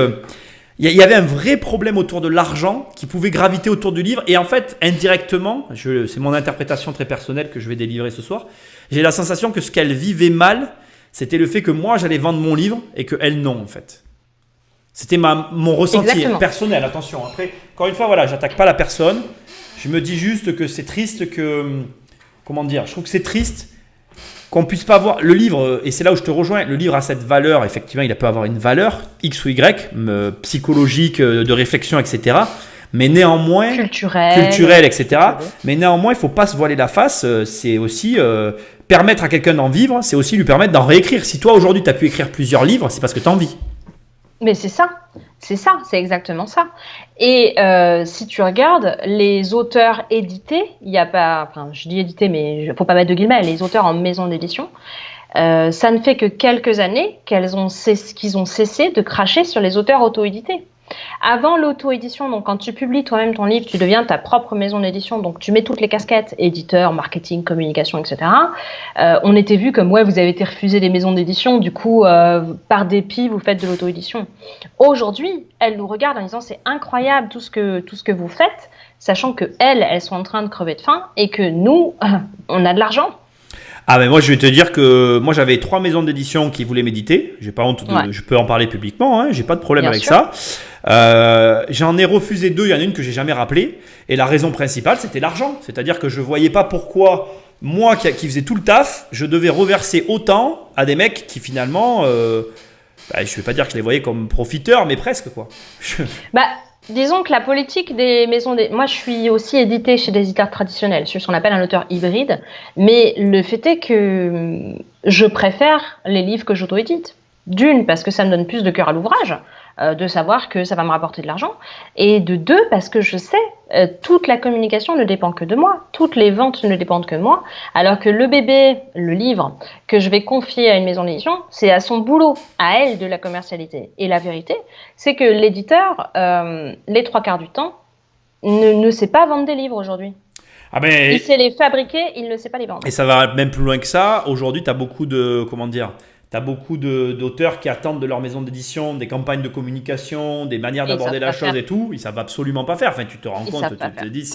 Il y avait un vrai problème autour de l'argent qui pouvait graviter autour du livre. Et en fait, indirectement, c'est mon interprétation très personnelle que je vais délivrer ce soir, j'ai la sensation que ce qu'elle vivait mal, c'était le fait que moi, j'allais vendre mon livre et qu'elle non, en fait. C'était mon ressenti personnel, attention. Après, encore une fois, voilà, j'attaque pas la personne. Je me dis juste que c'est triste que... Comment dire ? Je trouve que c'est triste qu'on puisse pas voir le livre, et c'est là où je te rejoins, le livre a cette valeur, effectivement, il peut avoir une valeur, X ou Y, psychologique, de réflexion, etc. Mais néanmoins... Culturelle, etc. Mais néanmoins, il ne faut pas se voiler la face, c'est aussi permettre à quelqu'un d'en vivre, c'est aussi lui permettre d'en réécrire. Si toi, aujourd'hui, tu as pu écrire plusieurs livres, c'est parce que tu en vis. Mais c'est exactement ça. Et si tu regardes les auteurs édités, il n'y a pas, enfin je dis édités, mais il ne faut pas mettre de guillemets, les auteurs en maison d'édition, ça ne fait que quelques années qu'ils ont cessé de cracher sur les auteurs auto-édités. Avant l'auto-édition, donc quand tu publies toi-même ton livre, tu deviens ta propre maison d'édition, donc tu mets toutes les casquettes, éditeur, marketing, communication, etc. On était vu comme, ouais, vous avez été refusé des maisons d'édition, du coup, par dépit, vous faites de l'auto-édition. Aujourd'hui, elles nous regardent en disant, c'est incroyable tout ce que vous faites, sachant que elles sont en train de crever de faim et que nous, on a de l'argent. Ah ben moi je vais te dire que moi j'avais 3 maisons d'édition qui voulaient m'éditer. J'ai pas honte je peux en parler publiquement, hein, j'ai pas de problème avec ça. J'en ai refusé 2, il y en a une que j'ai jamais rappelée. Et la raison principale c'était l'argent. C'est-à-dire que je voyais pas pourquoi moi qui faisais tout le taf, je devais reverser autant à des mecs qui finalement, je vais pas dire que je les voyais comme profiteurs, mais presque quoi. Disons que la politique des maisons... Moi, je suis aussi éditée chez des éditeurs traditionnels. Je suis ce qu'on appelle un auteur hybride. Mais le fait est que je préfère les livres que j'auto-édite. D'une, parce que ça me donne plus de cœur à l'ouvrage, de savoir que ça va me rapporter de l'argent. Et de deux, parce que je sais, toute la communication ne dépend que de moi. Toutes les ventes ne dépendent que de moi. Alors que le bébé, le livre, que je vais confier à une maison d'édition, c'est à son boulot, à elle de la commercialité. Et la vérité, c'est que l'éditeur, les 3/4 du temps, ne sait pas vendre des livres aujourd'hui. Ah ben, il sait les fabriquer, il ne sait pas les vendre. Et ça va même plus loin que ça. Aujourd'hui, tu as beaucoup de... Comment dire ? Tu as beaucoup d'auteurs qui attendent de leur maison d'édition des campagnes de communication, des manières d'aborder la chose et tout. Ils ne savent absolument pas faire. Enfin, tu te rends compte, tu te dis,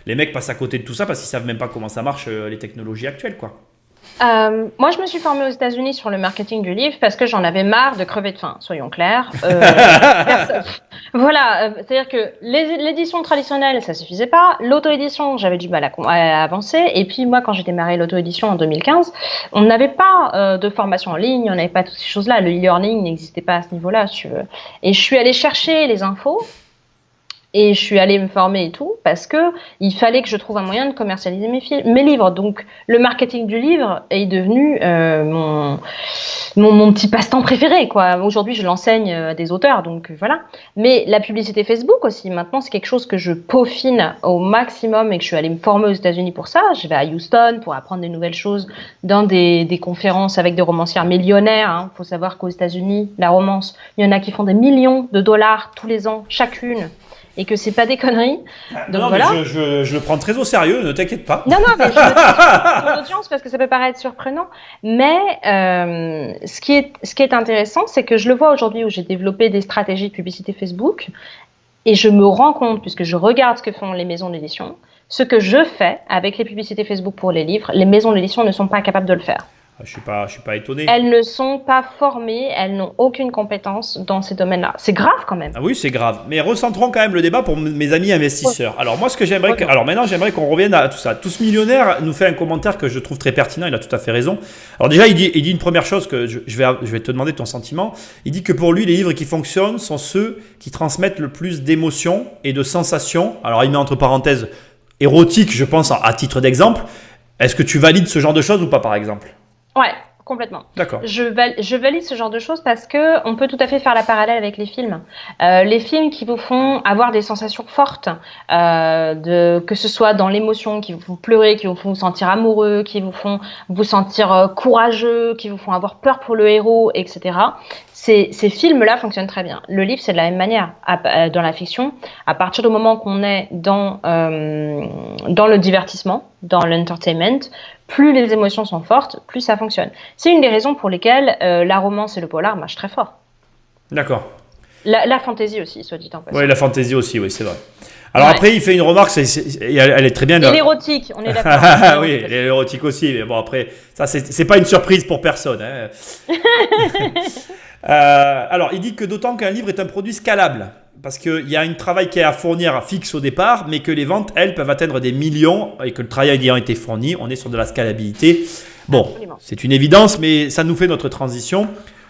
les mecs passent à côté de tout ça parce qu'ils ne savent même pas comment ça marche, les technologies actuelles, quoi. Moi, je me suis formée aux États-Unis sur le marketing du livre parce que j'en avais marre de crever de faim, soyons clairs. Voilà, c'est-à-dire que l'édition traditionnelle, ça suffisait pas. L'auto-édition, j'avais du mal à avancer. Et puis moi, quand j'ai démarré l'auto-édition en 2015, on n'avait pas de formation en ligne, on n'avait pas toutes ces choses-là. Le e-learning n'existait pas à ce niveau-là, si tu veux. Et je suis allée chercher les infos. Et je suis allée me former et tout, parce que il fallait que je trouve un moyen de commercialiser mes livres. Donc, le marketing du livre est devenu mon petit passe-temps préféré, quoi. Aujourd'hui, je l'enseigne à des auteurs, donc voilà. Mais la publicité Facebook aussi, maintenant, c'est quelque chose que je peaufine au maximum et que je suis allée me former aux États-Unis pour ça. Je vais à Houston pour apprendre des nouvelles choses dans des conférences avec des romancières millionnaires. Hein. Faut savoir qu'aux États-Unis, la romance, il y en a qui font des millions de dollars tous les ans, chacune. Et que c'est pas des conneries. Donc non, voilà. mais je le prends très au sérieux, ne t'inquiète pas. Non, mais je le dis pour l'audience parce que ça peut paraître surprenant. Mais ce qui est intéressant, c'est que je le vois aujourd'hui où j'ai développé des stratégies de publicité Facebook et je me rends compte, puisque je regarde ce que font les maisons d'édition, ce que je fais avec les publicités Facebook pour les livres, les maisons d'édition ne sont pas capables de le faire. Je suis pas étonné. Elles ne sont pas formées, elles n'ont aucune compétence dans ces domaines-là. C'est grave quand même. Ah oui, c'est grave. Mais recentrons quand même le débat pour mes amis investisseurs. Alors moi, ce que j'aimerais... Alors maintenant, j'aimerais qu'on revienne à tout ça. Tous Millionnaires nous fait un commentaire que je trouve très pertinent, il a tout à fait raison. Alors déjà, il dit une première chose que je vais te demander ton sentiment. Il dit que pour lui, les livres qui fonctionnent sont ceux qui transmettent le plus d'émotions et de sensations. Alors il met entre parenthèses érotiques, je pense, à titre d'exemple. Est-ce que tu valides ce genre de choses ou pas, par exemple ? Ouais, complètement. D'accord. Je valide ce genre de choses parce que on peut tout à fait faire la parallèle avec les films. Les films qui vous font avoir des sensations fortes, que ce soit dans l'émotion, qui vous font pleurer, qui vous font vous sentir amoureux, qui vous font vous sentir courageux, qui vous font avoir peur pour le héros, etc. Ces films-là fonctionnent très bien. Le livre, c'est de la même manière. Dans la fiction, à partir du moment qu'on est dans le divertissement, dans l'entertainment, plus les émotions sont fortes, plus ça fonctionne. C'est une des raisons pour lesquelles la romance et le polar marchent très fort. D'accord. La fantaisie aussi, soit dit en passant. Oui, la fantaisie aussi, oui, c'est vrai. Alors après, il fait une remarque, elle est très bien. Et l'érotique, on est d'accord. Oui, l'érotique aussi, mais bon après, ça c'est pas une surprise pour personne. Hein. Alors, il dit que d'autant qu'un livre est un produit scalable, parce qu'il y a un travail qui est à fournir fixe au départ, mais que les ventes, elles, peuvent atteindre des millions, et que le travail ayant été fourni, on est sur de la scalabilité. Bon, absolument. C'est une évidence, mais ça nous fait notre transition.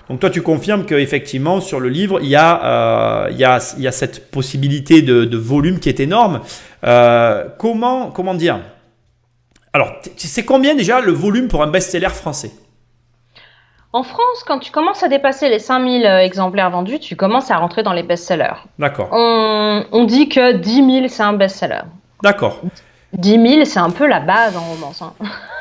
Donc toi, tu confirmes qu'effectivement, sur le livre, il y a cette possibilité de volume qui est énorme. Comment dire ? Alors, c'est combien déjà le volume pour un best-seller français ? En France, quand tu commences à dépasser les 5000 exemplaires vendus, tu commences à rentrer dans les best-sellers. D'accord. On dit que 10 000, c'est un best-seller. D'accord. 10 000, c'est un peu la base en romance. Hein.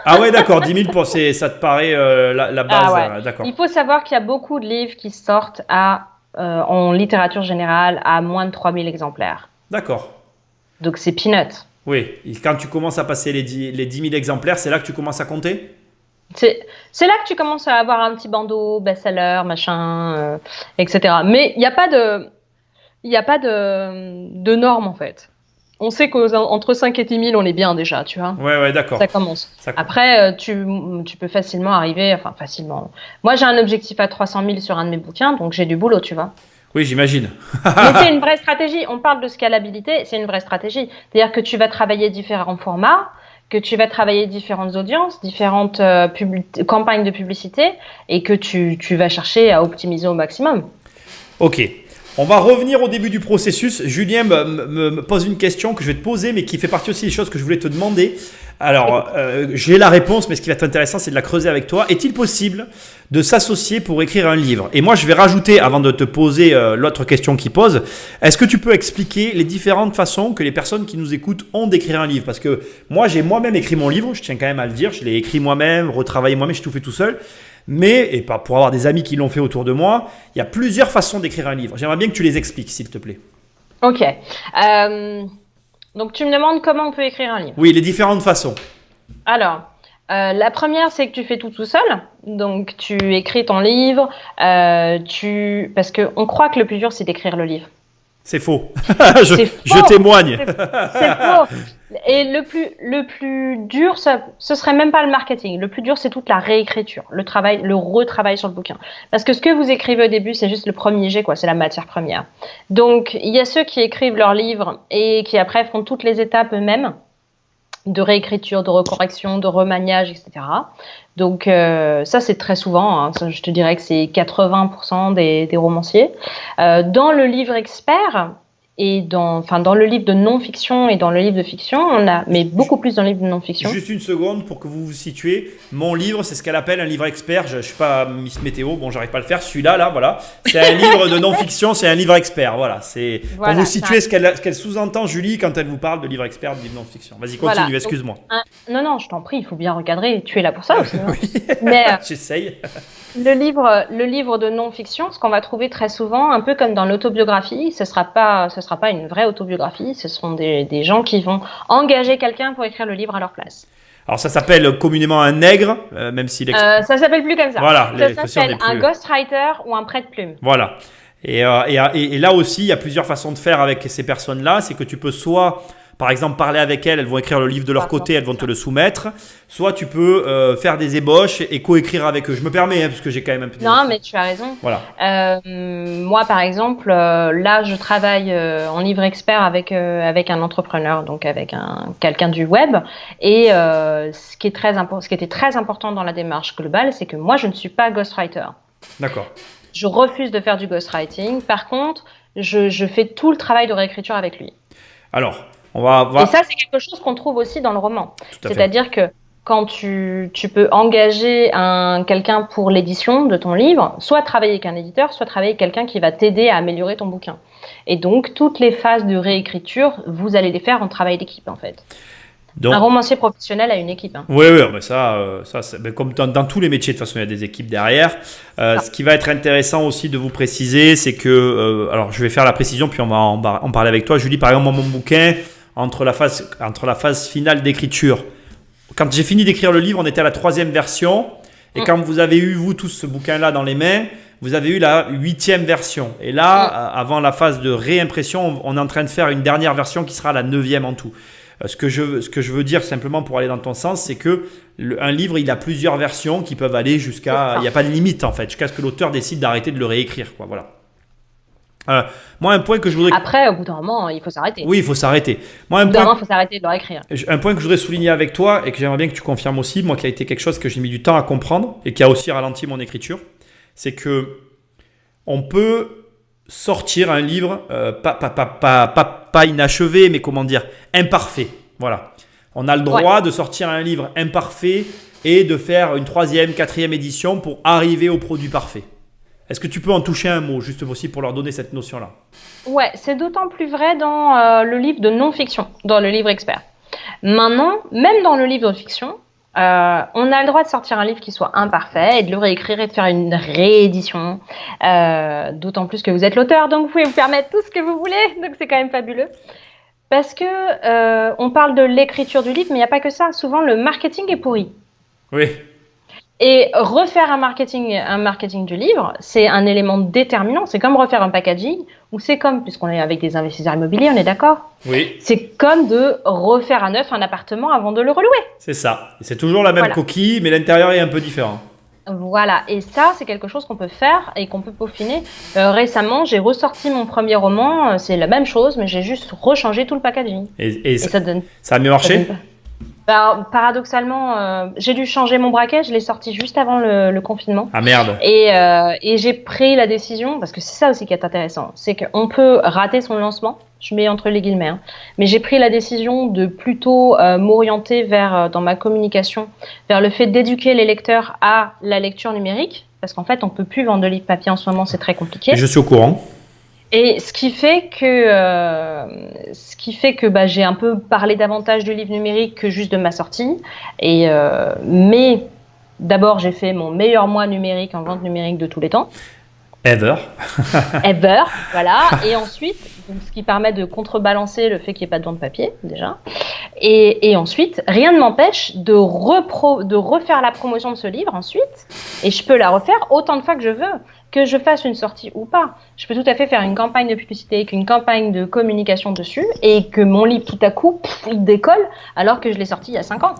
Ah ouais, d'accord. 10 000, ça te paraît la base. Ah ouais. D'accord. Il faut savoir qu'il y a beaucoup de livres qui sortent en littérature générale à moins de 3 000 exemplaires. D'accord. Donc c'est peanuts. Oui. Et quand tu commences à passer les 10 000 exemplaires, c'est là que tu commences à compter ? C'est là que tu commences à avoir un petit bandeau, best-seller, machin, etc. Mais il n'y a pas de normes en fait. On sait qu'entre 5 et 10 000, on est bien déjà, tu vois. Ouais, d'accord. Ça commence. Après, tu peux facilement arriver, enfin facilement. Moi, j'ai un objectif à 300 000 sur un de mes bouquins, donc j'ai du boulot, tu vois. Oui, j'imagine. Mais c'est une vraie stratégie. On parle de scalabilité, c'est une vraie stratégie. C'est-à-dire que tu vas travailler différents formats, que tu vas travailler différentes audiences, différentes campagnes de publicité et que tu vas chercher à optimiser au maximum. Ok. On va revenir au début du processus. Julien me pose une question que je vais te poser, mais qui fait partie aussi des choses que je voulais te demander. Alors, j'ai la réponse, mais ce qui va être intéressant, c'est de la creuser avec toi. Est-il possible de s'associer pour écrire un livre? Et moi, je vais rajouter, avant de te poser l'autre question qu'il pose, est-ce que tu peux expliquer les différentes façons que les personnes qui nous écoutent ont d'écrire un livre? Parce que moi, j'ai moi-même écrit mon livre, je tiens quand même à le dire, je l'ai écrit moi-même, retravaillé moi-même, j'ai tout fait tout seul. Mais, et pas pour avoir des amis qui l'ont fait autour de moi, il y a plusieurs façons d'écrire un livre. J'aimerais bien que tu les expliques, s'il te plaît. Ok. Donc, tu me demandes comment on peut écrire un livre. Oui, les différentes façons. Alors, la première, c'est que tu fais tout seul. Donc, tu écris ton livre. Parce qu'on croit que le plus dur, c'est d'écrire le livre. C'est faux. C'est faux. Je témoigne. C'est faux. Et le plus dur, ce serait même pas le marketing. Le plus dur, c'est toute la réécriture, le retravail sur le bouquin. Parce que ce que vous écrivez au début, c'est juste le premier jet, quoi. C'est la matière première. Donc, il y a ceux qui écrivent leur livre et qui après font toutes les étapes eux-mêmes de réécriture, de recorrection, de remaniage, etc. Donc, ça, c'est très souvent, hein, ça, je te dirais que c'est 80% des romanciers. Dans le livre expert, et dans le livre de non-fiction et dans le livre de fiction, mais beaucoup plus dans le livre de non-fiction. Juste une seconde pour que vous vous situez. Mon livre, c'est ce qu'elle appelle un livre expert. Je ne suis pas Miss Météo, bon, j'arrive pas à le faire. Celui-là, là, voilà. C'est un livre de non-fiction, c'est un livre expert. Voilà. C'est pour vous situer ce qu'elle sous-entend, Julie, quand elle vous parle de livre expert, de livre non-fiction. Vas-y, continue, voilà. Excuse-moi. Non, je t'en prie, il faut bien recadrer. Tu es là pour ça aussi. Hein. Oui. Mais, j'essaye. Le livre de non-fiction, ce qu'on va trouver très souvent, un peu comme dans l'autobiographie, ce sera pas une vraie autobiographie, ce seront des gens qui vont engager quelqu'un pour écrire le livre à leur place. Alors ça s'appelle communément un nègre, même s'il ça s'appelle plus comme ça. Voilà, ça s'appelle un ghostwriter ou un prête-plume. Voilà. Et là aussi, il y a plusieurs façons de faire avec ces personnes-là. C'est que tu peux soit, par exemple, parler avec elles vont écrire le livre de leur côté, elles vont te le soumettre. Soit tu peux faire des ébauches et coécrire avec eux. Je me permets, parce que j'ai quand même un peu... Non, mais tu as raison. Voilà. Moi, par exemple, là, je travaille en livre expert avec un entrepreneur, donc avec quelqu'un du web. Et ce qui était très important dans la démarche globale, c'est que moi, je ne suis pas ghostwriter. D'accord. Je refuse de faire du ghostwriting. Par contre, je fais tout le travail de réécriture avec lui. Alors... Et ça, c'est quelque chose qu'on trouve aussi dans le roman. C'est-à-dire que quand tu peux engager quelqu'un pour l'édition de ton livre, soit travailler avec un éditeur, soit travailler avec quelqu'un qui va t'aider à améliorer ton bouquin. Et donc, toutes les phases de réécriture, vous allez les faire en travail d'équipe, en fait. Donc, un romancier professionnel a une équipe. Hein. Oui, mais ça comme dans tous les métiers, de toute façon, il y a des équipes derrière. Ce qui va être intéressant aussi de vous préciser, c'est que... alors, je vais faire la précision, puis on va en parler avec toi. Julie, par exemple, mon bouquin... Entre la phase finale d'écriture. Quand j'ai fini d'écrire le livre, on était à la 3e version. Et quand vous avez eu, vous tous, ce bouquin-là dans les mains, vous avez eu la 8e version. Et là, avant la phase de réimpression, on est en train de faire une dernière version qui sera la 9e en tout. Ce que je veux dire simplement pour aller dans ton sens, c'est que un livre, il a plusieurs versions qui peuvent aller jusqu'à... Il n'y a pas de limite en fait, jusqu'à ce que l'auteur décide d'arrêter de le réécrire, quoi. Voilà. Moi, un point que je voudrais... Après, au bout d'un moment, il faut s'arrêter. Oui, il faut s'arrêter. Au bout d'un moment, il faut s'arrêter de le réécrire. Un point que je voudrais souligner avec toi et que j'aimerais bien que tu confirmes aussi, moi qui a été quelque chose que j'ai mis du temps à comprendre et qui a aussi ralenti mon écriture, c'est que on peut sortir un livre pas inachevé, mais comment dire, imparfait. Voilà. On a le droit de sortir un livre imparfait et de faire une 3e, 4e édition pour arriver au produit parfait. Est-ce que tu peux en toucher un mot, juste aussi pour leur donner cette notion-là? Ouais, c'est d'autant plus vrai dans le livre de non-fiction, dans le livre expert. Maintenant, même dans le livre de fiction, on a le droit de sortir un livre qui soit imparfait et de le réécrire et de faire une réédition. D'autant plus que vous êtes l'auteur, donc vous pouvez vous permettre tout ce que vous voulez, donc c'est quand même fabuleux. Parce que on parle de l'écriture du livre, mais il n'y a pas que ça. Souvent, le marketing est pourri. Oui. Et refaire un marketing du livre, c'est un élément déterminant. C'est comme refaire un packaging, ou c'est comme, puisqu'on est avec des investisseurs immobiliers, on est d'accord? Oui. C'est comme de refaire à neuf un appartement avant de le relouer. C'est ça. C'est toujours la même coquille, mais l'intérieur est un peu différent. Voilà. Et ça, c'est quelque chose qu'on peut faire et qu'on peut peaufiner. Récemment, j'ai ressorti mon premier roman. C'est la même chose, mais j'ai juste rechangé tout le packaging. Et ça a mieux marché? Paradoxalement, j'ai dû changer mon braquet. Je l'ai sorti juste avant le confinement. Ah merde. Et j'ai pris la décision, parce que c'est ça aussi qui est intéressant, c'est qu'on peut rater son lancement, je mets entre les guillemets, hein, mais j'ai pris la décision de plutôt m'orienter vers, dans ma communication, vers le fait d'éduquer les lecteurs à la lecture numérique, parce qu'en fait, on peut plus vendre de livres papier en ce moment, c'est très compliqué. Je suis au courant. Et ce qui fait que j'ai un peu parlé davantage du livre numérique que juste de ma sortie. Mais d'abord, j'ai fait mon meilleur mois numérique en vente numérique de tous les temps. Ever, voilà. Et ensuite, donc, ce qui permet de contrebalancer le fait qu'il n'y ait pas de vente papier, déjà. Et ensuite, rien ne m'empêche de refaire la promotion de ce livre ensuite. Et je peux la refaire autant de fois que je veux. Que je fasse une sortie ou pas. Je peux tout à fait faire une campagne de publicité, une campagne de communication dessus, et que mon livre, tout à coup, il décolle, alors que je l'ai sorti il y a 5 ans.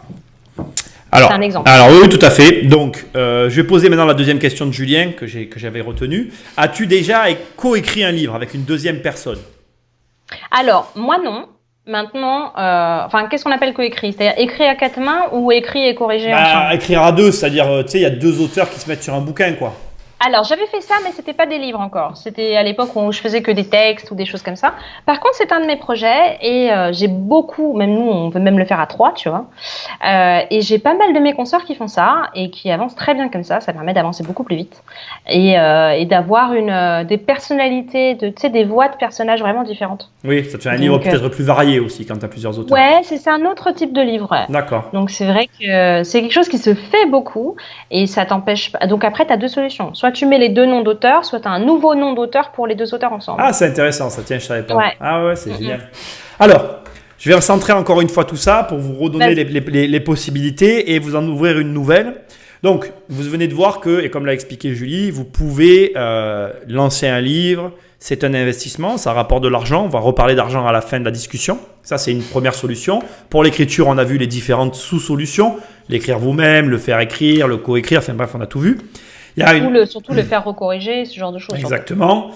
Alors, c'est un exemple. Alors oui, tout à fait. Donc, je vais poser maintenant la deuxième question de Julien que j'avais retenue. As-tu déjà coécrit un livre avec une deuxième personne? Alors, moi non. Maintenant, qu'est-ce qu'on appelle coécrit? C'est-à-dire écrit à 4 mains ou écrit et corrigé ensemble? Écrire à deux, c'est-à-dire, tu sais, il y a 2 auteurs qui se mettent sur un bouquin, quoi. Alors, j'avais fait ça, mais c'était pas des livres encore. C'était à l'époque où je faisais que des textes ou des choses comme ça. Par contre, c'est un de mes projets et j'ai beaucoup, même nous, on peut même le faire à 3, tu vois. Et j'ai pas mal de mes consoeurs qui font ça et qui avancent très bien comme ça. Ça permet d'avancer beaucoup plus vite et d'avoir des personnalités, des voix de personnages vraiment différentes. Oui, ça te fait un livre peut-être plus varié aussi quand tu as plusieurs auteurs. Ouais, c'est un autre type de livre. Ouais. D'accord. Donc, c'est vrai que c'est quelque chose qui se fait beaucoup et ça t'empêche pas. Donc, après, tu as 2 solutions. Soit tu mets les 2 noms d'auteurs, soit tu as un nouveau nom d'auteur pour les 2 auteurs ensemble. Ah, c'est intéressant, ça. Tiens, je savais pas. Ouais. Ah ouais, c'est génial. Alors, je vais recentrer encore une fois tout ça pour vous redonner les possibilités et vous en ouvrir une nouvelle. Donc, vous venez de voir que, et comme l'a expliqué Julie, vous pouvez lancer un livre. C'est un investissement, ça rapporte de l'argent. On va reparler d'argent à la fin de la discussion. Ça, c'est une première solution. Pour l'écriture, on a vu les différentes sous-solutions. L'écrire vous-même, le faire écrire, le co-écrire. Enfin bref, on a tout vu. Surtout le faire recorriger, ce genre de choses. Exactement.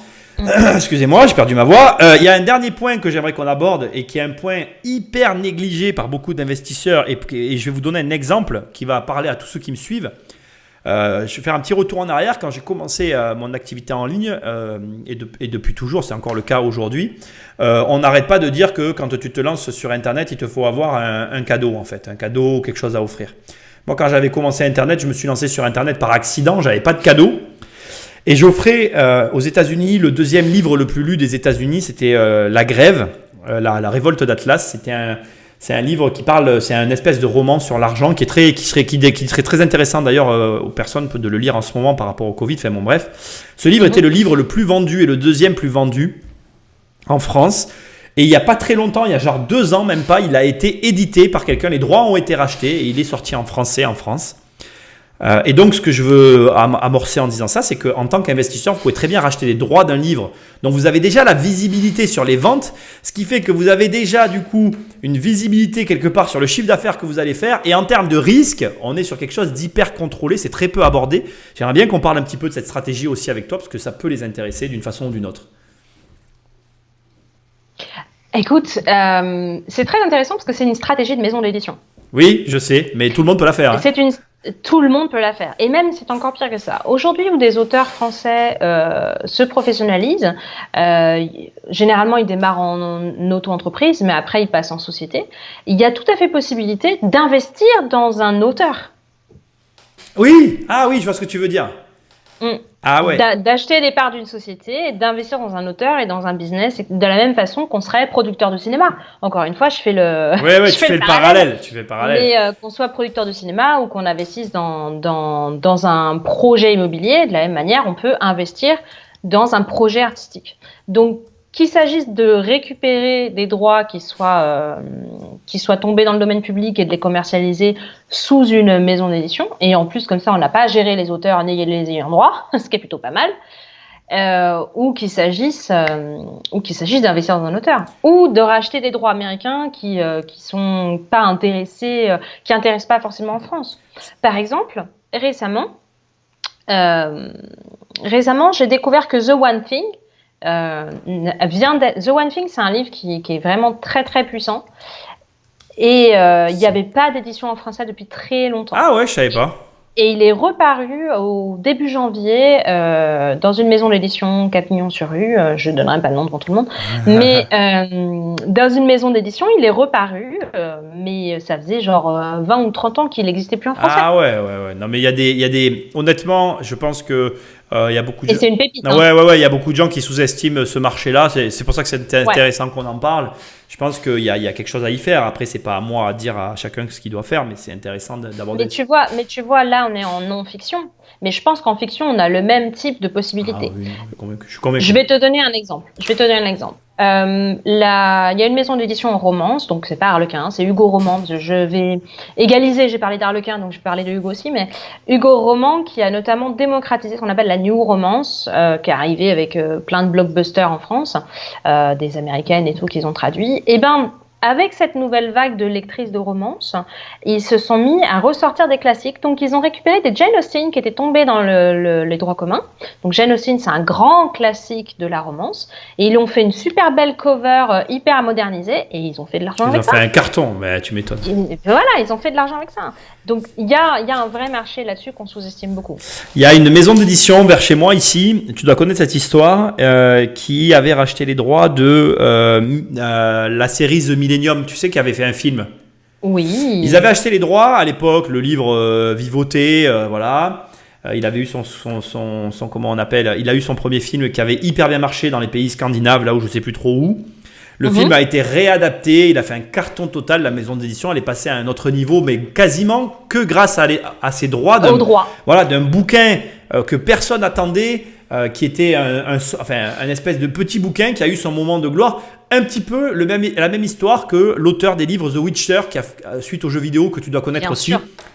Excusez-moi, j'ai perdu ma voix. Il y a un dernier point que j'aimerais qu'on aborde et qui est un point hyper négligé par beaucoup d'investisseurs. Et je vais vous donner un exemple qui va parler à tous ceux qui me suivent. Je vais faire un petit retour en arrière. Quand j'ai commencé mon activité en ligne, et depuis toujours, c'est encore le cas aujourd'hui, on n'arrête pas de dire que quand tu te lances sur Internet, il te faut avoir un cadeau en fait, un cadeau ou quelque chose à offrir. Moi, quand j'avais commencé Internet, je me suis lancé sur Internet par accident, j'avais pas de cadeau. Et j'offrais aux États-Unis, le 2e livre le plus lu des États-Unis, c'était La Grève, la révolte d'Atlas. C'est un livre qui parle, c'est un espèce de roman sur l'argent qui serait très intéressant d'ailleurs aux personnes de le lire en ce moment par rapport au Covid. Enfin bon, bref. Ce livre était le livre le plus vendu et le 2e plus vendu en France. Et il n'y a pas très longtemps, il y a genre 2 ans même pas, il a été édité par quelqu'un. Les droits ont été rachetés et il est sorti en français en France. Et donc, ce que je veux amorcer en disant ça, c'est qu'en tant qu'investisseur, vous pouvez très bien racheter les droits d'un livre. Donc, vous avez déjà la visibilité sur les ventes, ce qui fait que vous avez déjà du coup une visibilité quelque part sur le chiffre d'affaires que vous allez faire. Et en termes de risque, on est sur quelque chose d'hyper contrôlé, c'est très peu abordé. J'aimerais bien qu'on parle un petit peu de cette stratégie aussi avec toi, parce que ça peut les intéresser d'une façon ou d'une autre. Écoute, c'est très intéressant parce que c'est une stratégie de maison d'édition. Oui, je sais, mais tout le monde peut la faire. Hein. Tout le monde peut la faire. Et même, c'est encore pire que ça. Aujourd'hui, où des auteurs français se professionnalisent, généralement, ils démarrent en auto-entreprise, mais après, ils passent en société. Il y a tout à fait possibilité d'investir dans un auteur. Oui, je vois ce que tu veux dire. Ah ouais. D'acheter des parts d'une société, d'investir dans un auteur et dans un business, de la même façon qu'on serait producteur de cinéma. Encore une fois, je fais le. Ouais, tu fais le parallèle. Mais qu'on soit producteur de cinéma ou qu'on investisse dans un projet immobilier, de la même manière, on peut investir dans un projet artistique. Donc, qu'il s'agisse de récupérer des droits qui soient tombés dans le domaine public et de les commercialiser sous une maison d'édition, et en plus comme ça on n'a pas à gérer les auteurs ni les ayants droit, ce qui est plutôt pas mal, ou qu'il s'agisse d'investir dans un auteur, ou de racheter des droits américains qui sont pas intéressés, qui intéressent pas forcément en France. Par exemple, récemment j'ai découvert que The One Thing The One Thing, c'est un livre qui est vraiment très très puissant Et il n'y avait pas d'édition en français depuis très longtemps. Ah ouais, je savais pas. Et il est reparu au début janvier dans une maison d'édition 4 millions sur rue. Je ne donnerai pas le nom devant tout le monde. Mais dans une maison d'édition, il est reparu. Mais ça faisait genre 20 ou 30 ans qu'il n'existait plus en français. Ah ouais. Non, mais il y a des... Honnêtement, je pense que il y a beaucoup de... Et c'est une pépite. Ouais, il y a beaucoup de gens qui sous-estiment ce marché-là. C'est pour ça que c'est intéressant qu'on en parle. Je pense qu'il y a quelque chose à y faire. Après, c'est pas à moi à dire à chacun ce qu'il doit faire, mais c'est intéressant d'aborder. Mais tu vois, là, on est en non-fiction. Mais je pense qu'en fiction, on a le même type de possibilités. Ah oui, je suis convaincu. Je vais te donner un exemple. Il y a une maison d'édition en romance, donc c'est pas Harlequin, hein, c'est Hugo Roman. Je vais égaliser, j'ai parlé d'Harlequin, donc je vais parler de Hugo aussi, mais Hugo Roman qui a notamment démocratisé ce qu'on appelle la New Romance, qui est arrivée avec plein de blockbusters en France, des américaines et tout qu'ils ont traduit. Et ben, avec cette nouvelle vague de lectrices de romance, ils se sont mis à ressortir des classiques. Donc, ils ont récupéré des Jane Austen qui étaient tombées dans les droits communs. Donc, Jane Austen, c'est un grand classique de la romance. Et ils ont fait une super belle cover hyper modernisée. Et ils ont fait de l'argent avec ça. Ils ont fait un carton, mais tu m'étonnes. Et voilà, ils ont fait de l'argent avec ça. Donc, il y a un vrai marché là-dessus qu'on sous-estime beaucoup. Il y a une maison d'édition vers chez moi ici, tu dois connaître cette histoire, qui avait racheté les droits de la série The Millennium, tu sais, qui avait fait un film. Oui. Ils avaient acheté les droits à l'époque, le livre vivoté, voilà. Il avait eu son comment on appelle, il a eu son premier film qui avait hyper bien marché dans les pays scandinaves, là où je sais plus trop où. Le film a été réadapté, il a fait un carton total, la maison d'édition, elle est passée à un autre niveau, mais quasiment que grâce à ses droits d'un bouquin que personne n'attendait, qui était un espèce de petit bouquin qui a eu son moment de gloire, un petit peu la même histoire que l'auteur des livres The Witcher, qui a suite aux jeux vidéo que tu dois connaître aussi.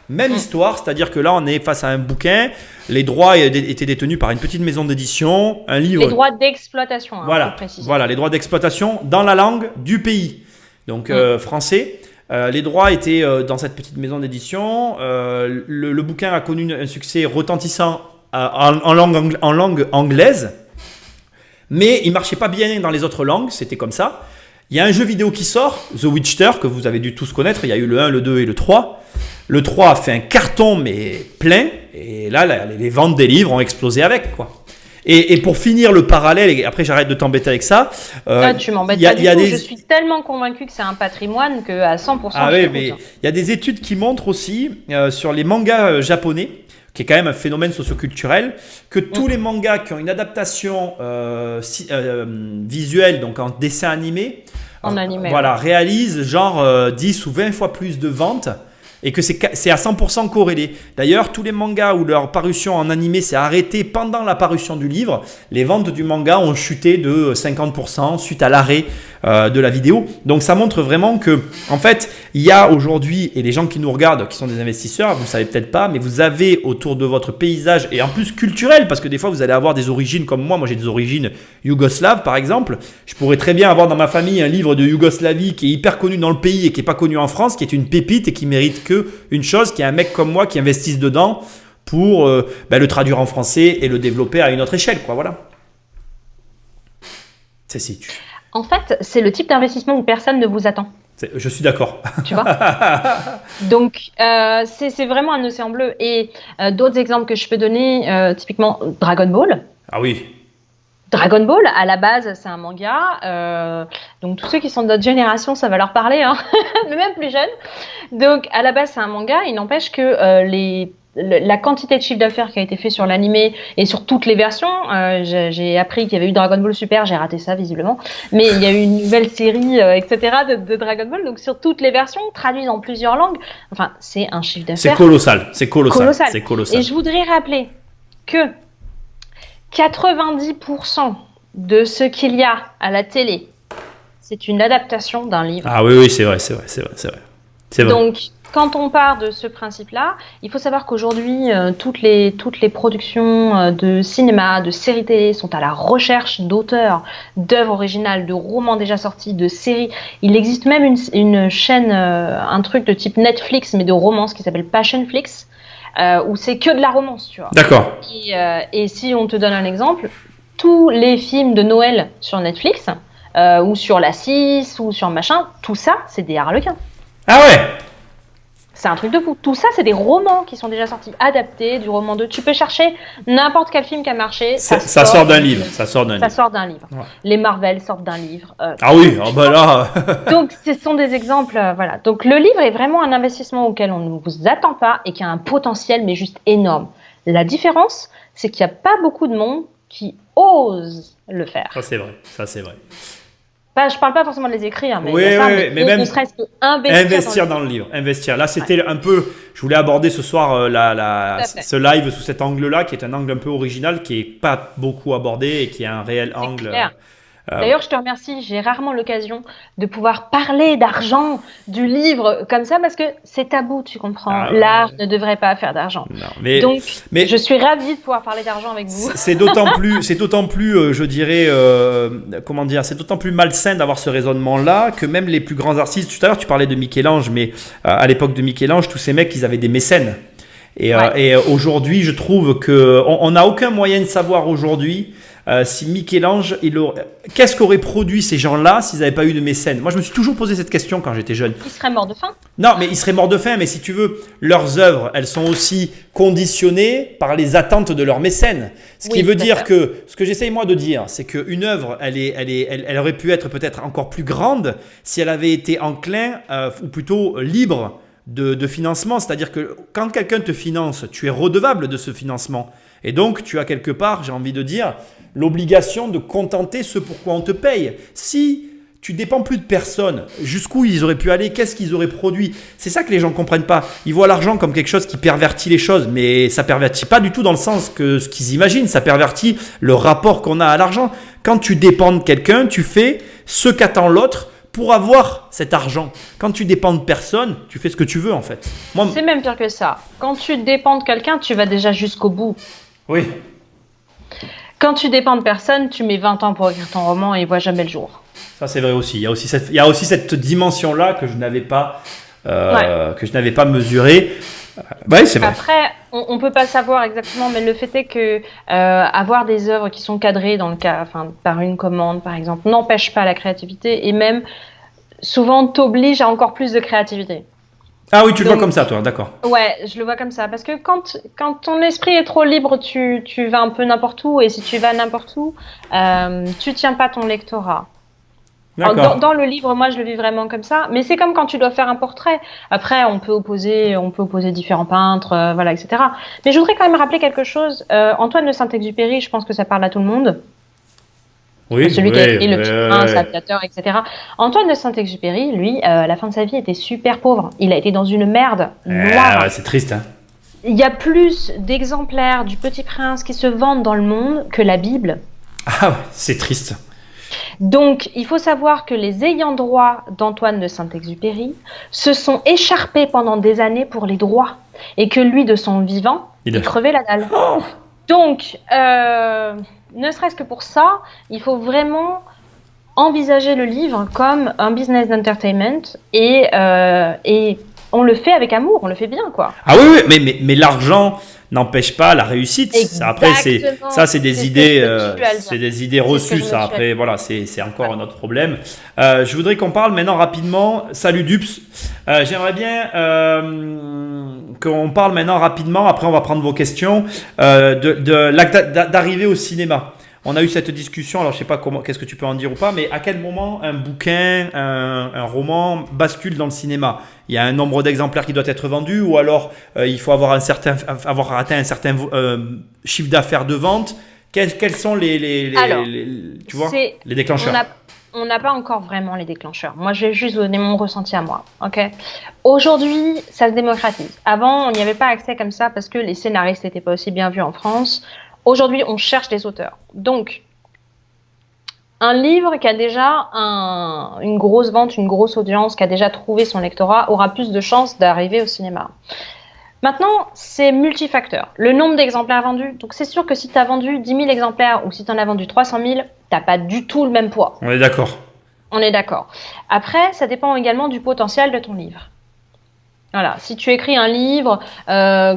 Même histoire, c'est-à-dire que là on est face à un bouquin, les droits étaient détenus par une petite maison d'édition, un livre. Les droits d'exploitation, voilà, les droits d'exploitation dans la langue du pays, donc français. Les droits étaient dans cette petite maison d'édition. Le bouquin a connu un succès retentissant en langue anglaise, mais il marchait pas bien dans les autres langues, c'était comme ça. Il y a un jeu vidéo qui sort, The Witcher, que vous avez dû tous connaître. Il y a eu le 1, le 2 et le 3. Le 3 a fait un carton, mais plein. Et là, les ventes des livres ont explosé avec, quoi. Et pour finir le parallèle, et après j'arrête de t'embêter avec ça. Tu m'embêtes pas du tout. Je suis tellement convaincu que c'est un patrimoine qu'à 100%. Ah oui, mais il y a des études qui montrent aussi sur les mangas japonais, qui est quand même un phénomène socioculturel, que tous les mangas qui ont une adaptation visuelle, donc en dessin animé, réalisent genre 10 ou 20 fois plus de ventes, et que c'est à 100% corrélé. D'ailleurs, tous les mangas où leur parution en animé s'est arrêtée pendant la parution du livre, les ventes du manga ont chuté de 50% suite à l'arrêt de la vidéo. Donc ça montre vraiment que, en fait, il y a aujourd'hui, et les gens qui nous regardent, qui sont des investisseurs, vous ne savez peut-être pas, mais vous avez autour de votre paysage, et en plus culturel, parce que des fois vous allez avoir des origines comme moi j'ai des origines yougoslaves par exemple. Je pourrais très bien avoir dans ma famille un livre de Yougoslavie qui est hyper connu dans le pays et qui n'est pas connu en France, qui est une pépite et qui mérite que une chose, qu'il y a un mec comme moi qui investisse dedans pour le traduire en français et le développer à une autre échelle, quoi, voilà. En fait, c'est le type d'investissement où personne ne vous attend. Je suis d'accord. Tu vois. Donc, c'est vraiment un océan bleu. Et d'autres exemples que je peux donner, typiquement Dragon Ball. Ah oui. Dragon Ball, à la base, c'est un manga. Donc, tous ceux qui sont de notre génération, ça va leur parler, hein. Mais même plus jeunes. Donc, à la base, c'est un manga. Il n'empêche que la quantité de chiffre d'affaires qui a été fait sur l'animé et sur toutes les versions, j'ai appris qu'il y avait eu Dragon Ball Super, j'ai raté ça visiblement, mais il y a eu une nouvelle série, etc. de Dragon Ball, donc sur toutes les versions, traduites en plusieurs langues, enfin c'est un chiffre d'affaires c'est colossal. Et je voudrais rappeler que 90% de ce qu'il y a à la télé, c'est une adaptation d'un livre. Ah oui, c'est vrai. Donc, quand on part de ce principe-là, il faut savoir qu'aujourd'hui, toutes les productions de cinéma, de séries télé sont à la recherche d'auteurs, d'œuvres originales, de romans déjà sortis, de séries. Il existe même une chaîne, un truc de type Netflix, mais de romance qui s'appelle Passionflix, où c'est que de la romance, tu vois. D'accord. Et si on te donne un exemple, tous les films de Noël sur Netflix, ou sur la 6, ou sur machin, tout ça, c'est des harlequins. Ah ouais. C'est un truc de fou. Tout ça, c'est des romans qui sont déjà sortis, adaptés du roman 2. Tu peux chercher n'importe quel film qui a marché. Ça sort d'un livre. Ça sort d'un livre. Ouais. Les Marvel sortent d'un livre. Ah oui, oh bah là. Donc, ce sont des exemples. Voilà. Donc, le livre est vraiment un investissement auquel on ne vous attend pas et qui a un potentiel, mais juste énorme. La différence, c'est qu'il n'y a pas beaucoup de monde qui ose le faire. Ça, c'est vrai. Ça, c'est vrai. Bah, je parle pas forcément de les écrire, mais, oui, mais même ne serait-ce que investir dans le livre. Investir. Là, c'était un peu. Je voulais aborder ce soir ce live sous cet angle-là, qui est un angle un peu original, qui est pas beaucoup abordé et qui est un réel angle. Clair. D'ailleurs, je te remercie. J'ai rarement l'occasion de pouvoir parler d'argent, du livre comme ça, parce que c'est tabou, tu comprends. L'art ne devrait pas faire d'argent. Donc, je suis ravie de pouvoir parler d'argent avec vous. C'est d'autant plus, je dirais, comment dire, c'est d'autant plus malsain d'avoir ce raisonnement-là que même les plus grands artistes. Tout à l'heure, tu parlais de Michel-Ange, mais à l'époque de Michel-Ange, tous ces mecs, ils avaient des mécènes. Et aujourd'hui, je trouve qu'on n'a aucun moyen de savoir aujourd'hui. Si Michel-Ange, qu'est-ce qu'auraient produit ces gens-là s'ils n'avaient pas eu de mécènes? Moi, je me suis toujours posé cette question quand j'étais jeune. Ils seraient morts de faim? Non, mais ils seraient morts de faim. Mais si tu veux, leurs œuvres, elles sont aussi conditionnées par les attentes de leurs mécènes. Ce qui veut dire que, ce que j'essaye moi de dire, c'est qu'une œuvre, elle aurait pu être peut-être encore plus grande si elle avait été enclin, ou plutôt libre de financement. C'est-à-dire que quand quelqu'un te finance, tu es redevable de ce financement. Et donc, tu as quelque part, j'ai envie de dire, l'obligation de contenter ce pourquoi on te paye. Si tu dépends plus de personne, jusqu'où ils auraient pu aller, qu'est-ce qu'ils auraient produit? C'est ça que les gens ne comprennent pas. Ils voient l'argent comme quelque chose qui pervertit les choses, mais ça ne pervertit pas du tout dans le sens que ce qu'ils imaginent. Ça pervertit le rapport qu'on a à l'argent. Quand tu dépends de quelqu'un, tu fais ce qu'attend l'autre pour avoir cet argent. Quand tu dépends de personne, tu fais ce que tu veux en fait. C'est même pire que ça. Quand tu dépends de quelqu'un, tu vas déjà jusqu'au bout. Oui. Quand tu dépends de personne, tu mets 20 ans pour écrire ton roman et il voit jamais le jour. Ça, c'est vrai aussi. Il y a aussi cette dimension-là que je n'avais pas, mesurée. Oui, c'est vrai. Après, on peut pas savoir exactement, mais le fait est que avoir des œuvres qui sont cadrées dans le cas, par une commande, par exemple, n'empêche pas la créativité et même souvent t'oblige à encore plus de créativité. Ah oui, tu le vois comme ça, toi, d'accord. Ouais, je le vois comme ça. Parce que quand ton esprit est trop libre, tu vas un peu n'importe où. Et si tu vas n'importe où, tu tiens pas ton lectorat. Dans le livre, moi, je le vis vraiment comme ça. Mais c'est comme quand tu dois faire un portrait. Après, on peut opposer différents peintres, voilà, etc. Mais je voudrais quand même rappeler quelque chose. Antoine de Saint-Exupéry, je pense que ça parle à tout le monde. Oui, celui qui a écrit Le Petit Prince, Aviateur, etc. Antoine de Saint-Exupéry, lui, à la fin de sa vie, était super pauvre. Il a été dans une merde noire. C'est triste, hein. Il y a plus d'exemplaires du Petit Prince qui se vendent dans le monde que la Bible. Ah ouais, c'est triste. Donc, il faut savoir que les ayants droit d'Antoine de Saint-Exupéry se sont écharpés pendant des années pour les droits. Et que lui, de son vivant, il crevait la dalle. Oh. Donc, ne serait-ce que pour ça, il faut vraiment envisager le livre comme un business d'entertainment et on le fait avec amour, on le fait bien, quoi. Ah oui, mais l'argent n'empêche pas la réussite. Après, c'est des idées reçues. Ça, après, voilà, c'est encore un autre problème. Je voudrais qu'on parle maintenant rapidement. Salut Dups. J'aimerais bien qu'on parle maintenant rapidement. Après, on va prendre vos questions d'arriver au cinéma. On a eu cette discussion, alors je sais pas qu'est-ce que tu peux en dire ou pas, mais à quel moment un bouquin, un roman bascule dans le cinéma? Il y a un nombre d'exemplaires qui doit être vendu, ou alors il faut avoir atteint un certain chiffre d'affaires de vente. Quels sont les déclencheurs? On n'a pas encore vraiment les déclencheurs. Moi, je vais juste donner mon ressenti à moi. Okay. Aujourd'hui, ça se démocratise. Avant, on n'y avait pas accès comme ça parce que les scénaristes n'étaient pas aussi bien vus en France. Aujourd'hui, on cherche des auteurs. Donc, un livre qui a déjà une grosse vente, une grosse audience, qui a déjà trouvé son lectorat, aura plus de chances d'arriver au cinéma. Maintenant, c'est multifacteur. Le nombre d'exemplaires vendus. Donc, c'est sûr que si tu as vendu 10 000 exemplaires ou si tu en as vendu 300 000, tu n'as pas du tout le même poids. On est d'accord. On est d'accord. Après, ça dépend également du potentiel de ton livre. Voilà, si tu écris un livre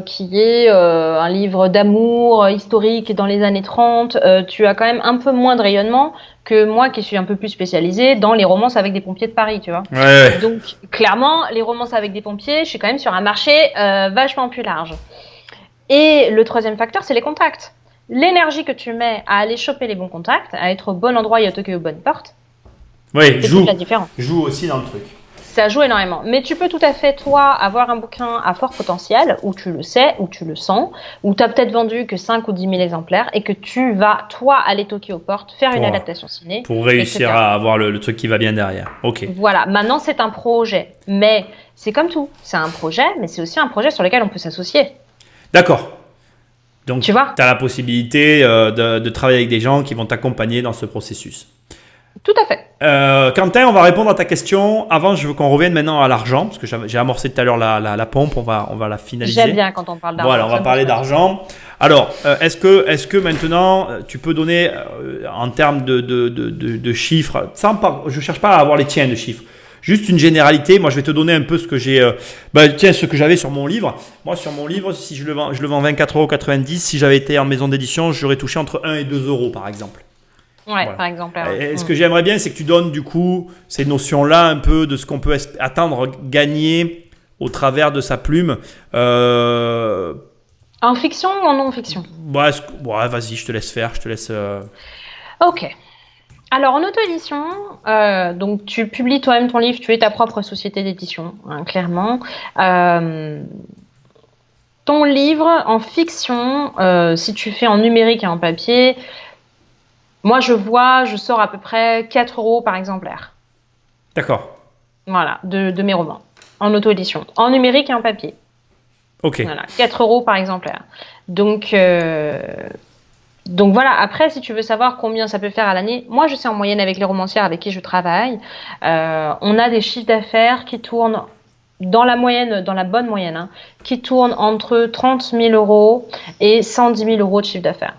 qui est un livre d'amour historique dans les années 30, tu as quand même un peu moins de rayonnement que moi qui suis un peu plus spécialisée dans les romances avec des pompiers de Paris, tu vois. Ouais. Donc, clairement, les romances avec des pompiers, je suis quand même sur un marché vachement plus large. Et le troisième facteur, c'est les contacts. L'énergie que tu mets à aller choper les bons contacts, à être au bon endroit et à toquer aux bonnes portes, Oui, c'est toute la différence. joue aussi dans le truc. Ça joue énormément. Mais tu peux tout à fait, toi, avoir un bouquin à fort potentiel, où tu le sais, où tu le sens, où tu as peut-être vendu que 5 ou 10 000 exemplaires et que tu vas, toi, aller toquer aux portes, faire une adaptation ciné. Pour réussir etc. à avoir le truc qui va bien derrière. Ok. Voilà, maintenant c'est un projet. Mais c'est comme tout. C'est un projet, mais c'est aussi un projet sur lequel on peut s'associer. D'accord. Donc, Tu vois ? tu as la possibilité de travailler avec des gens qui vont t'accompagner dans ce processus. Tout à fait. Quentin, on va répondre à ta question. Avant, je veux qu'on revienne maintenant à l'argent, parce que j'ai amorcé tout à l'heure la pompe, on va la finaliser. J'aime bien quand on parle d'argent. Voilà, on va parler d'argent. Alors, est-ce que maintenant, tu peux donner, en termes de chiffres, je ne cherche pas à avoir les tiens de chiffres, juste une généralité. Moi, je vais te donner un peu ce que j'ai, ce que j'avais sur mon livre. Moi, sur mon livre, si je le vends 24,90 €, si j'avais été en maison d'édition, j'aurais touché entre 1 et 2 euros, par exemple. Ouais, Voilà. par exemple. Et ce que j'aimerais bien, c'est que tu donnes du coup ces notions-là un peu de ce qu'on peut attendre gagner au travers de sa plume. En fiction ou en non-fiction ? Ouais, vas-y, je te laisse faire. Ok. Alors, en auto-édition, donc tu publies toi-même ton livre, tu es ta propre société d'édition, hein, clairement. Ton livre en fiction, si tu fais en numérique et en papier, moi je sors à peu près 4 € par exemplaire. D'accord. Voilà, de mes romans, en auto-édition, en numérique et en papier. Ok. Voilà, 4 € par exemplaire. Donc voilà, après, si tu veux savoir combien ça peut faire à l'année, moi je sais en moyenne avec les romancières avec qui je travaille, on a des chiffres d'affaires qui tournent dans la moyenne, dans la bonne moyenne, hein, qui tournent entre 30 000 € et 110 000 € de chiffre d'affaires.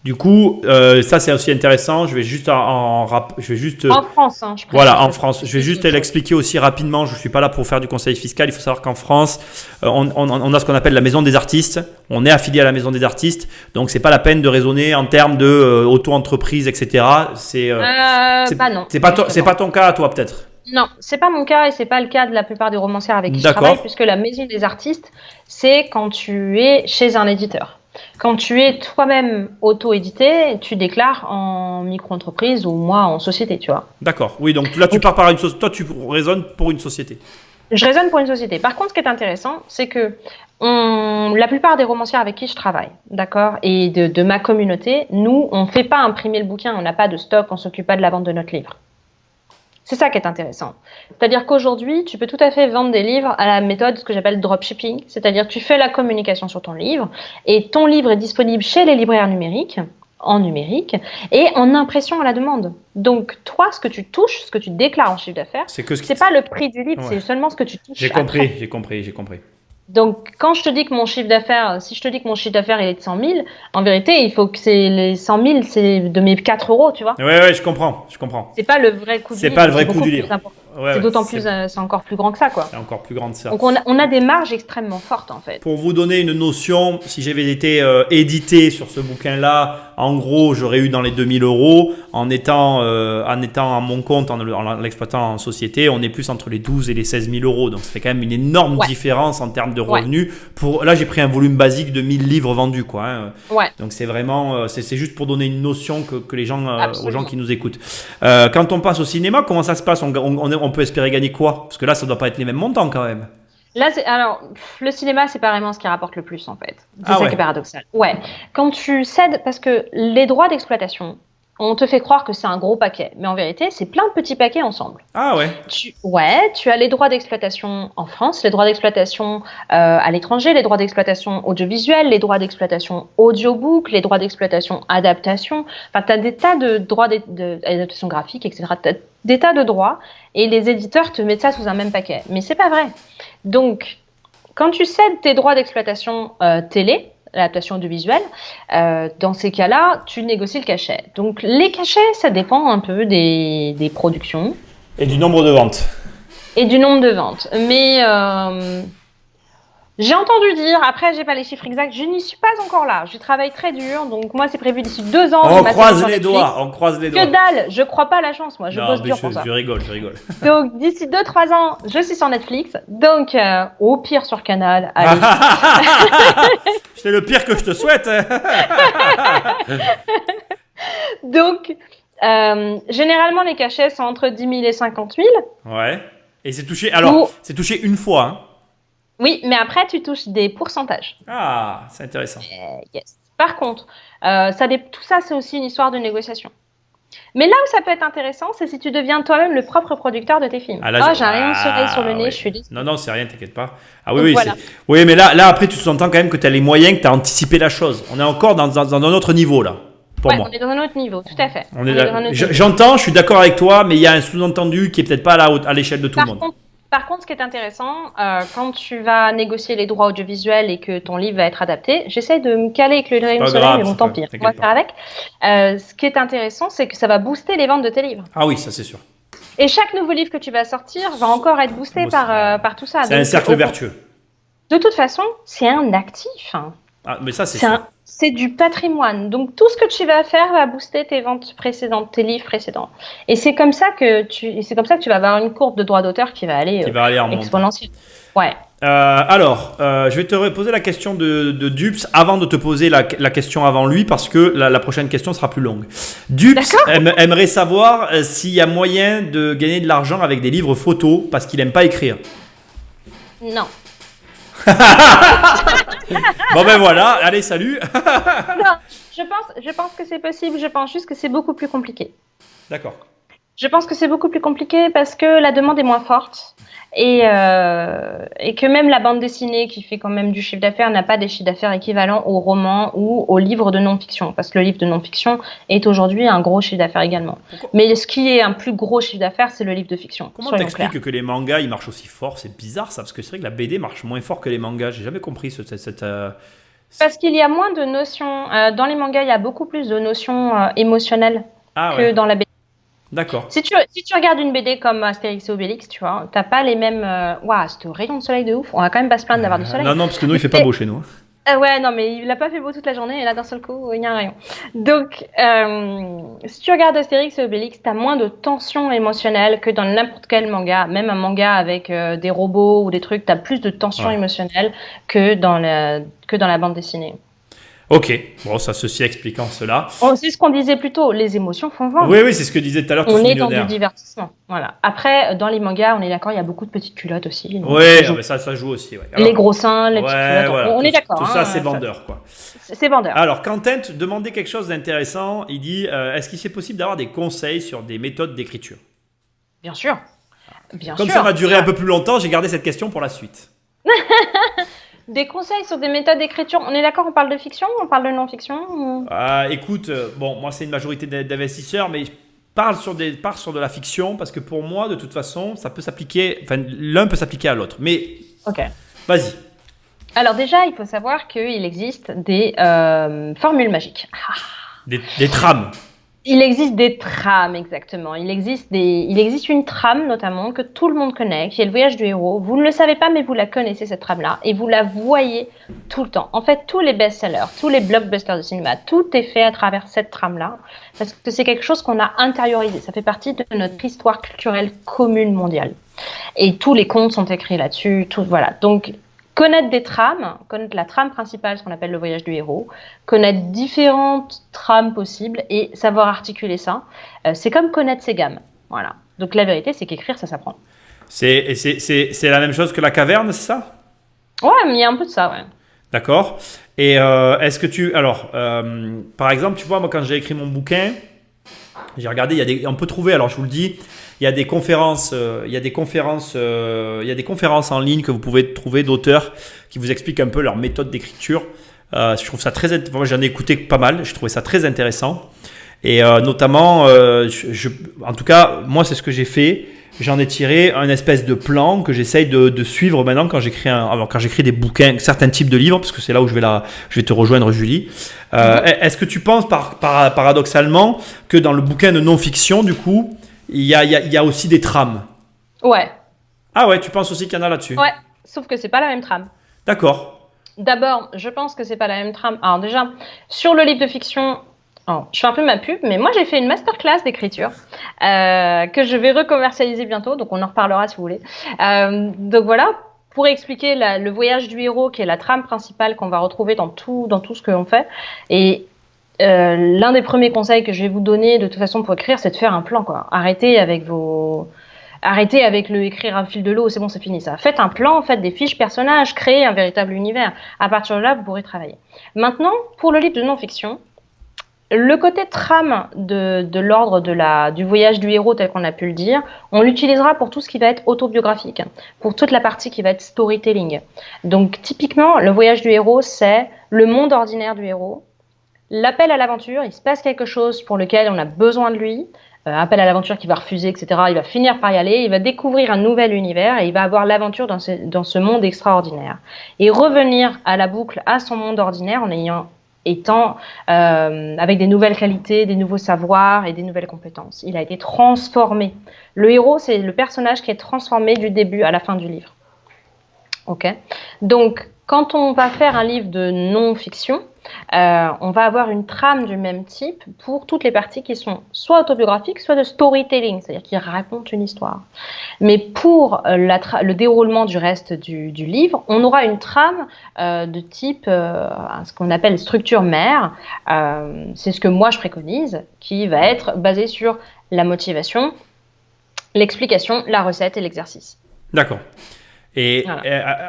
Du coup, ça c'est aussi intéressant. Je vais juste en France, hein, voilà, en France. Je vais juste l'expliquer aussi rapidement. Je ne suis pas là pour faire du conseil fiscal. Il faut savoir qu'en France, on a ce qu'on appelle la maison des artistes. On est affilié à la maison des artistes. Donc, c'est pas la peine de raisonner en termes de auto-entreprise, etc. non. C'est pas ton cas à toi, peut-être. Non, c'est pas mon cas et c'est pas le cas de la plupart des romancières avec qui je travaille, puisque la maison des artistes, c'est quand tu es chez un éditeur. Quand tu es toi-même auto-édité, tu déclares en micro-entreprise ou moi en société, tu vois. D'accord. Oui, donc là, tu pars par une société. Toi, tu raisonnes pour une société. Je raisonne pour une société. Par contre, ce qui est intéressant, c'est que la plupart des romancières avec qui je travaille, d'accord, et de ma communauté, nous, on ne fait pas imprimer le bouquin, on n'a pas de stock, on ne s'occupe pas de la vente de notre livre. C'est ça qui est intéressant. C'est-à-dire qu'aujourd'hui, tu peux tout à fait vendre des livres à la méthode, ce que j'appelle dropshipping. C'est-à-dire que tu fais la communication sur ton livre et ton livre est disponible chez les libraires numériques, en numérique et en impression à la demande. Donc, toi, ce que tu touches, ce que tu déclares en chiffre d'affaires, c'est pas le prix du livre, c'est seulement ce que tu touches. J'ai compris. Donc, quand je te dis que mon chiffre d'affaires, si je te dis que mon chiffre d'affaires il est de 100 000, en vérité, il faut que les 100 000, c'est de mes 4 €, tu vois. Ouais, je comprends. C'est pas le vrai coût du livre. C'est pas le vrai coût du livre. C'est d'autant plus, c'est encore plus grand que ça, quoi. C'est encore plus grand que ça. Donc, on a des marges extrêmement fortes, en fait. Pour vous donner une notion, si j'avais été édité sur ce bouquin-là, en gros, j'aurais eu dans les 2 000 € en étant à mon compte, en l'exploitant en société, on est plus entre les 12 et les 16 000 €. Donc, ça fait quand même une énorme différence en termes de revenus. Là, j'ai pris un volume basique de 1000 livres vendus, quoi. Hein. Ouais. Donc, c'est vraiment, c'est juste pour donner une notion que les gens, aux gens qui nous écoutent. Quand on passe au cinéma, comment ça se passe ? On peut espérer gagner quoi ? Parce que là, ça doit pas être les mêmes montants quand même. Là, le cinéma, c'est pas vraiment ce qui rapporte le plus, en fait. C'est ça qui est paradoxal. Ouais. Quand tu cèdes, parce que les droits d'exploitation, on te fait croire que c'est un gros paquet. Mais en vérité, c'est plein de petits paquets ensemble. Ah ouais. Tu as les droits d'exploitation en France, les droits d'exploitation à l'étranger, les droits d'exploitation audiovisuels, les droits d'exploitation audiobook, les droits d'exploitation adaptation. Enfin, tu as des tas de droits d'adaptation graphique, etc. T'as des tas de droits et les éditeurs te mettent ça sous un même paquet. Mais c'est pas vrai. Donc, quand tu cèdes tes droits d'exploitation télé, l'adaptation audiovisuelle, dans ces cas-là, tu négocies le cachet. Donc, les cachets, ça dépend un peu des productions. Et du nombre de ventes. et du nombre de ventes. Mais j'ai entendu dire, après j'ai pas les chiffres exacts, je n'y suis pas encore là. Je travaille très dur, donc moi c'est prévu d'ici 2 ans. On croise les doigts, on croise les doigts. Que dalle, je crois pas à la chance, moi, je bosse dur pour ça. Je rigole. Donc d'ici 2-3 ans, je suis sur Netflix, donc au pire sur Canal. Allez. C'est le pire que je te souhaite. Donc généralement les cachets sont entre 10 000 et 50 000. Ouais. Et c'est touché. Alors, c'est touché une fois. Hein. Oui, mais après, tu touches des pourcentages. Ah, c'est intéressant. Yes. Par contre, tout ça, c'est aussi une histoire de négociation. Mais là où ça peut être intéressant, c'est si tu deviens toi-même le propre producteur de tes films. J'ai un rayon de soleil sur le nez, je suis désolée. Non, c'est rien, t'inquiète pas. Ah oui, voilà. Oui, mais là, après, tu sous-entends quand même que tu as les moyens, que tu as anticipé la chose. On est encore dans un autre niveau, là. Pour moi. On est dans un autre niveau, tout à fait. J'entends, je suis d'accord avec toi, mais il y a un sous-entendu qui est peut-être pas à l'échelle de tout le monde. Par contre, ce qui est intéressant, quand tu vas négocier les droits audiovisuels et que ton livre va être adapté, j'essaie de me caler avec le rayon de soleil, mais bon, tant pis, on va faire avec. Ce qui est intéressant, c'est que ça va booster les ventes de tes livres. Ah oui, ça c'est sûr. Et chaque nouveau livre que tu vas sortir va encore être boosté par tout ça. C'est un cercle vertueux. De toute façon, c'est un actif. Ah, mais ça, c'est sûr. C'est du patrimoine. Donc, tout ce que tu vas faire va booster tes ventes précédentes, tes livres précédents. Et c'est comme ça que tu vas avoir une courbe de droits d'auteur qui va aller exponentielle. Ouais. Alors, je vais te reposer la question de Dups avant de te poser la question avant lui parce que la prochaine question sera plus longue. Dups aimerait savoir s'il y a moyen de gagner de l'argent avec des livres photos parce qu'il n'aime pas écrire. Non. Bon ben voilà, allez salut. Non, je pense que c'est possible, je pense juste que c'est beaucoup plus compliqué. D'accord. Je pense que c'est beaucoup plus compliqué parce que la demande est moins forte et que même la bande dessinée qui fait quand même du chiffre d'affaires n'a pas des chiffres d'affaires équivalents au roman ou au livre de non-fiction parce que le livre de non-fiction est aujourd'hui un gros chiffre d'affaires également. Mais ce qui est un plus gros chiffre d'affaires, c'est le livre de fiction. Comment t'expliques que les mangas ils marchent aussi fort? C'est bizarre ça parce que c'est vrai que la BD marche moins fort que les mangas. J'ai jamais compris Parce qu'il y a moins de notions. Dans les mangas, il y a beaucoup plus de notions émotionnelles que dans la BD. D'accord. Si tu regardes une BD comme Astérix et Obélix, tu vois, t'as pas les mêmes. Waouh, c'est un rayon de soleil de ouf. On va quand même pas se plaindre d'avoir du soleil. Non, parce que nous, il fait pas beau chez nous. Ouais, non, mais il a pas fait beau toute la journée et là, d'un seul coup, il y a un rayon. Donc, si tu regardes Astérix et Obélix, t'as moins de tension émotionnelle que dans n'importe quel manga. Même un manga avec des robots ou des trucs, t'as plus de tension émotionnelle que dans la bande dessinée. Ok, bon, ceci expliquant cela. C'est ce qu'on disait plus tôt, les émotions font vendre. Oui, c'est ce que disait tout à l'heure. On est dans du divertissement. Voilà. Après, dans les mangas, on est d'accord, il y a beaucoup de petites culottes aussi. Oui, mais ça joue aussi. Ouais. Alors, les gros seins, les petites culottes. Voilà, on est d'accord. Tout ça, c'est vendeur, quoi. C'est vendeur. Alors, Quentin te demandait quelque chose d'intéressant. Il dit est-ce qu'il est possible d'avoir des conseils sur des méthodes d'écriture? Bien sûr. Comme ça va durer un peu plus longtemps, j'ai gardé cette question pour la suite. Des conseils sur des méthodes d'écriture. On est d'accord, on parle de fiction, on parle de non-fiction Écoute, bon, moi c'est une majorité d'investisseurs, mais je pars sur de la fiction parce que pour moi, de toute façon, ça peut s'appliquer. Enfin, l'un peut s'appliquer à l'autre. Mais vas-y. Alors déjà, il faut savoir qu'il existe des formules magiques. Des trames. Il existe des trames, exactement. Il existe une trame, notamment, que tout le monde connaît, qui est le voyage du héros. Vous ne le savez pas, mais vous la connaissez, cette trame-là, et vous la voyez tout le temps. En fait, tous les best-sellers, tous les blockbusters de cinéma, tout est fait à travers cette trame-là, parce que c'est quelque chose qu'on a intériorisé. Ça fait partie de notre histoire culturelle commune mondiale. Et tous les contes sont écrits là-dessus, voilà. Donc, connaître des trames, connaître la trame principale, ce qu'on appelle le voyage du héros, connaître différentes trames possibles et savoir articuler ça, c'est comme connaître ses gammes. Voilà. Donc la vérité, c'est qu'écrire, ça s'apprend. C'est la même chose que la caverne, c'est ça? Ouais, mais il y a un peu de ça, ouais. D'accord. Et est-ce que tu... Alors, par exemple, tu vois, moi, quand j'ai écrit mon bouquin, j'ai regardé, on peut trouver, alors je vous le dis, il y a des conférences, en ligne que vous pouvez trouver d'auteurs qui vous expliquent un peu leur méthode d'écriture. Je trouve ça moi j'en ai écouté pas mal, je trouvais ça très intéressant. Et notamment, en tout cas, moi c'est ce que j'ai fait. J'en ai tiré un espèce de plan que j'essaye de suivre maintenant quand j'écris des bouquins, certains types de livres, parce que c'est là où je vais te rejoindre, Julie. Est-ce que tu penses paradoxalement que dans le bouquin de non-fiction, du coup, il y a aussi des trames? Ouais. Ah ouais, tu penses aussi qu'il y en a là-dessus? Ouais, sauf que c'est pas la même trame. D'accord. D'abord, je pense que c'est pas la même trame. Alors déjà, sur le livre de fiction, alors, je fais un peu ma pub, mais moi j'ai fait une masterclass d'écriture que je vais recommercialiser bientôt, donc on en reparlera si vous voulez. Donc voilà, pour expliquer le voyage du héros, qui est la trame principale qu'on va retrouver dans tout ce que l'on fait. Et l'un des premiers conseils que je vais vous donner de toute façon pour écrire, c'est de faire un plan, quoi. Arrêtez avec le écrire à fil de l'eau, c'est bon, c'est fini ça. Faites un plan, faites des fiches personnages, créez un véritable univers. À partir de là, vous pourrez travailler. Maintenant, pour le livre de non-fiction, le côté trame de l'ordre du voyage du héros tel qu'on a pu le dire, on l'utilisera pour tout ce qui va être autobiographique, pour toute la partie qui va être storytelling. Donc typiquement, le voyage du héros, c'est le monde ordinaire du héros, l'appel à l'aventure, il se passe quelque chose pour lequel on a besoin de lui, appel à l'aventure qu'il va refuser, etc. Il va finir par y aller, il va découvrir un nouvel univers et il va avoir l'aventure dans ce monde extraordinaire. Et revenir à la boucle, à son monde ordinaire, étant avec des nouvelles qualités, des nouveaux savoirs et des nouvelles compétences. Il a été transformé. Le héros, c'est le personnage qui est transformé du début à la fin du livre. Ok. Donc, quand on va faire un livre de non-fiction, on va avoir une trame du même type pour toutes les parties qui sont soit autobiographiques, soit de storytelling, c'est-à-dire qui racontent une histoire. Mais pour le déroulement du reste du livre, on aura une trame de type ce qu'on appelle structure mère. C'est ce que moi je préconise, qui va être basée sur la motivation, l'explication, la recette et l'exercice. D'accord. Et Voilà.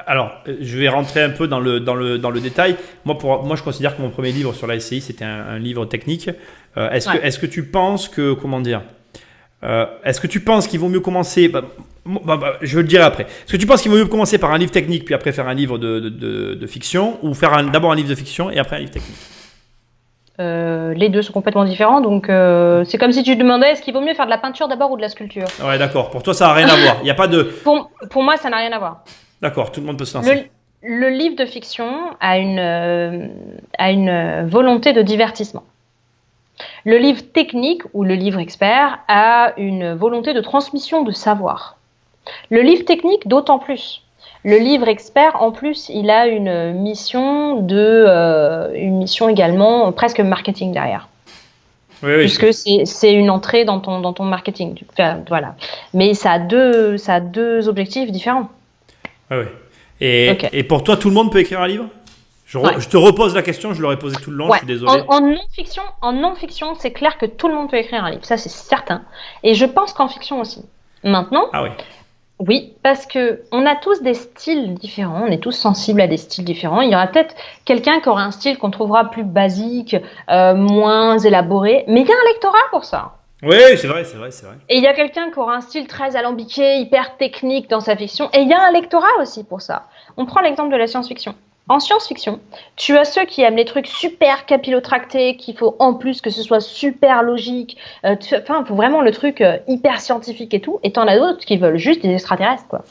alors, je vais rentrer un peu dans le détail. Moi, je considère que mon premier livre sur la SCI, c'était un livre technique. Est-ce que tu penses que, comment dire, est-ce que tu penses qu'il vaut mieux commencer, je le dirai après. Est-ce que tu penses qu'il vaut mieux commencer par un livre technique, puis après faire un livre de fiction, ou faire d'abord un livre de fiction et après un livre technique? Les deux sont complètement différents, donc c'est comme si tu demandais est-ce qu'il vaut mieux faire de la peinture d'abord ou de la sculpture. Ouais, d'accord. Pour toi, ça n'a rien à voir. Il y a pas de. Pour moi, ça n'a rien à voir. D'accord, tout le monde peut se lancer. Le livre de fiction a une volonté de divertissement. Le livre technique ou le livre expert a une volonté de transmission de savoir. Le livre technique, d'autant plus. Le livre expert, en plus, il a une mission également presque marketing derrière. Oui, puisque c'est une entrée dans ton marketing. Enfin, voilà. Mais ça a deux objectifs différents. Oui. Et pour toi, tout le monde peut écrire un livre? Je te repose la question, je l'aurais posée tout le long, je suis désolé. En non-fiction, c'est clair que tout le monde peut écrire un livre, ça c'est certain. Et je pense qu'en fiction aussi. Maintenant, oui, parce qu'on a tous des styles différents, on est tous sensibles à des styles différents. Il y aura peut-être quelqu'un qui aura un style qu'on trouvera plus basique, moins élaboré, mais il y a un lectorat pour ça. Oui, c'est vrai. Et il y a quelqu'un qui aura un style très alambiqué, hyper technique dans sa fiction, et il y a un lectorat aussi pour ça. On prend l'exemple de la science-fiction. En science-fiction, tu as ceux qui aiment les trucs super capillotractés, qu'il faut en plus que ce soit super logique, il faut vraiment le truc hyper scientifique et tout, et t'en as d'autres qui veulent juste des extraterrestres, quoi.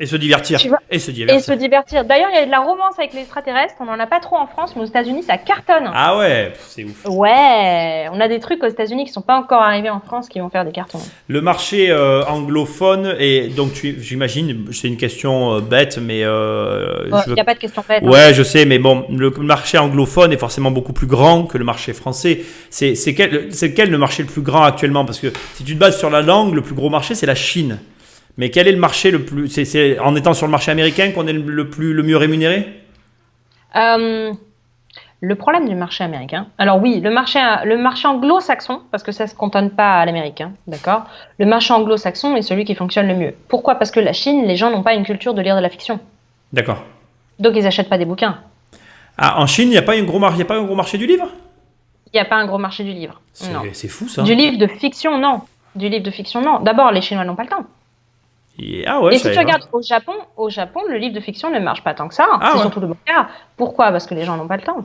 Et se divertir. Et se divertir. D'ailleurs, il y a de la romance avec les extraterrestres, on n'en a pas trop en France, mais aux États-Unis, ça cartonne. Ah ouais, c'est ouf. Ouais, on a des trucs aux États-Unis qui ne sont pas encore arrivés en France qui vont faire des cartons. Le marché anglophone, et donc j'imagine, c'est une question bête, mais. Il n'y a pas de question bête. Ouais, je sais, mais bon, le marché anglophone est forcément beaucoup plus grand que le marché français. C'est lequel le marché le plus grand actuellement? Parce que si tu te bases sur la langue, le plus gros marché, c'est la Chine. Mais quel est le marché le plus... C'est en étant sur le marché américain qu'on est le mieux rémunéré? Le problème du marché américain... Alors oui, le marché anglo-saxon, parce que ça ne se cantonne pas à l'américain, d'accord? Le marché anglo-saxon est celui qui fonctionne le mieux. Pourquoi? Parce que la Chine, les gens n'ont pas une culture de lire de la fiction. D'accord. Donc ils n'achètent pas des bouquins. Ah, en Chine, il n'y a pas un gros marché du livre? Il n'y a pas un gros marché du livre. C'est fou ça. Du livre de fiction, non. D'abord, les Chinois n'ont pas le temps. Ah ouais, et si tu regardes au Japon, le livre de fiction ne marche pas tant que ça. Surtout le manga. Pourquoi? Parce que les gens n'ont pas le temps.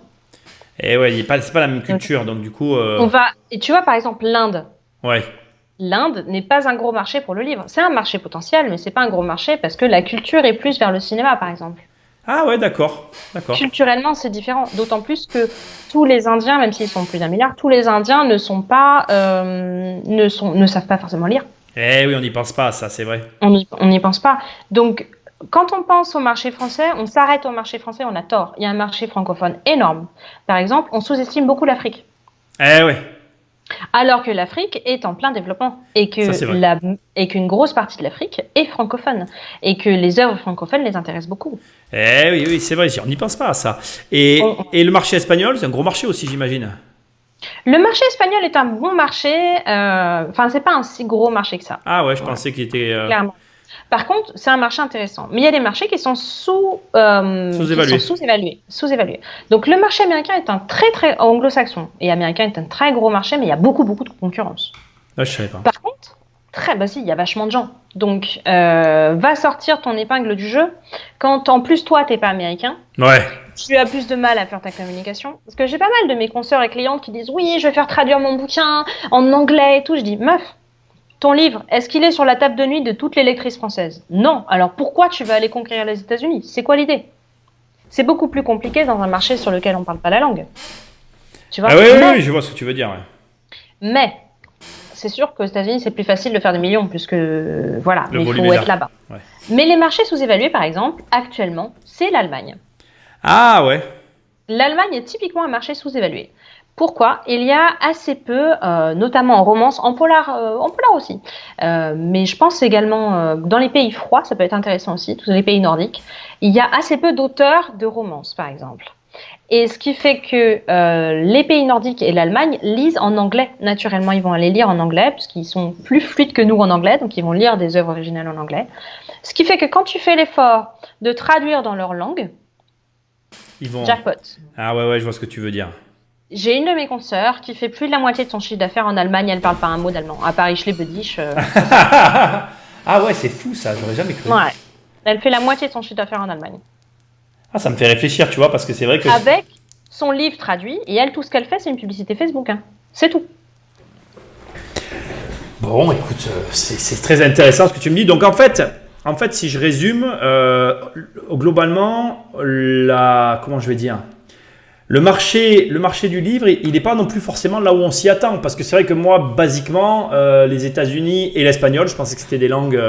Et ouais, c'est pas la même culture, donc du coup. Et tu vois par exemple l'Inde. Ouais. L'Inde n'est pas un gros marché pour le livre. C'est un marché potentiel, mais c'est pas un gros marché parce que la culture est plus vers le cinéma, par exemple. Ah ouais, d'accord. Culturellement, c'est différent. D'autant plus que tous les Indiens, même s'ils sont plus d'un milliard, tous les Indiens ne savent pas forcément lire. Eh oui, on n'y pense pas à ça, c'est vrai. On n'y pense pas. Donc, quand on pense au marché français, on s'arrête au marché français, on a tort. Il y a un marché francophone énorme. Par exemple, on sous-estime beaucoup l'Afrique. Eh oui, Alors que l'Afrique est en plein développement et ça c'est vrai. qu'une grosse partie de l'Afrique est francophone et que les œuvres francophones les intéressent beaucoup. Eh oui, oui, c'est vrai, on n'y pense pas à ça. Et, On- et le marché espagnol, c'est un gros marché aussi, j'imagine. Le marché espagnol est un bon marché, enfin c'est pas un si gros marché que ça, Ah ouais, je voilà, pensais qu'il était clairement. Par contre, c'est un marché intéressant. Mais il y a des marchés qui sont sous-évalué. sous-évalués, sous-évalués. Donc le marché américain est un très anglo-saxon et américain est un très gros marché, mais il y a beaucoup de concurrence. Ah, je savais pas. Par contre, bah si, il y a vachement de gens. Donc va sortir ton épingle du jeu. Quand en plus toi t'es pas américain, Ouais. tu as plus de mal à faire ta communication. Parce que j'ai pas mal de mes consoeurs et clientes qui disent oui, je vais faire traduire mon bouquin en anglais et tout. Je dis meuf. Ton livre, est-ce qu'il est sur la table de nuit de toutes les lectrices françaises? Non. Alors pourquoi tu vas aller conquérir les États-Unis? C'est quoi l'idée? C'est beaucoup plus compliqué dans un marché sur lequel on parle pas la langue. Tu vois? Ah oui, oui, oui, je vois ce que tu veux dire. Ouais. Mais c'est sûr qu'aux États-Unis, c'est plus facile de faire des millions puisque voilà, Le mais il volume faut est être là. là-bas. Ouais. Mais les marchés sous-évalués, par exemple, actuellement, c'est l'Allemagne. Ah ouais. L'Allemagne est typiquement un marché sous-évalué. Pourquoi? Il y a assez peu, notamment en romance, en polar aussi. Mais je pense également dans les pays froids, ça peut être intéressant aussi, tous les pays nordiques. Il y a assez peu d'auteurs de romance, par exemple. Et ce qui fait que les pays nordiques et l'Allemagne lisent en anglais. Naturellement, ils vont aller lire en anglais, puisqu'ils sont plus fluides que nous en anglais, donc ils vont lire des œuvres originales en anglais. Ce qui fait que quand tu fais l'effort de traduire dans leur langue, Ils vont. jackpot. Ah ouais, ouais, je vois ce que tu veux dire. J'ai une de mes consoeurs qui fait plus de la moitié de son chiffre d'affaires en Allemagne, elle parle pas un mot d'allemand. À Paris, Schlebedisch. Ah ouais, c'est fou ça, j'aurais jamais cru. Ouais. Elle fait la moitié de son chiffre d'affaires en Allemagne. Ah, ça me fait réfléchir, tu vois, parce que c'est vrai que. Avec son livre traduit, et elle, tout ce qu'elle fait, c'est une publicité Facebook. Hein. C'est tout. Bon, écoute, c'est très intéressant ce que tu me dis. Donc en fait, si je résume, globalement, comment je vais dire, le marché du livre, il n'est pas non plus forcément là où on s'y attend, parce que c'est vrai que moi, basiquement, les États-Unis et l'espagnol, je pensais que c'était des langues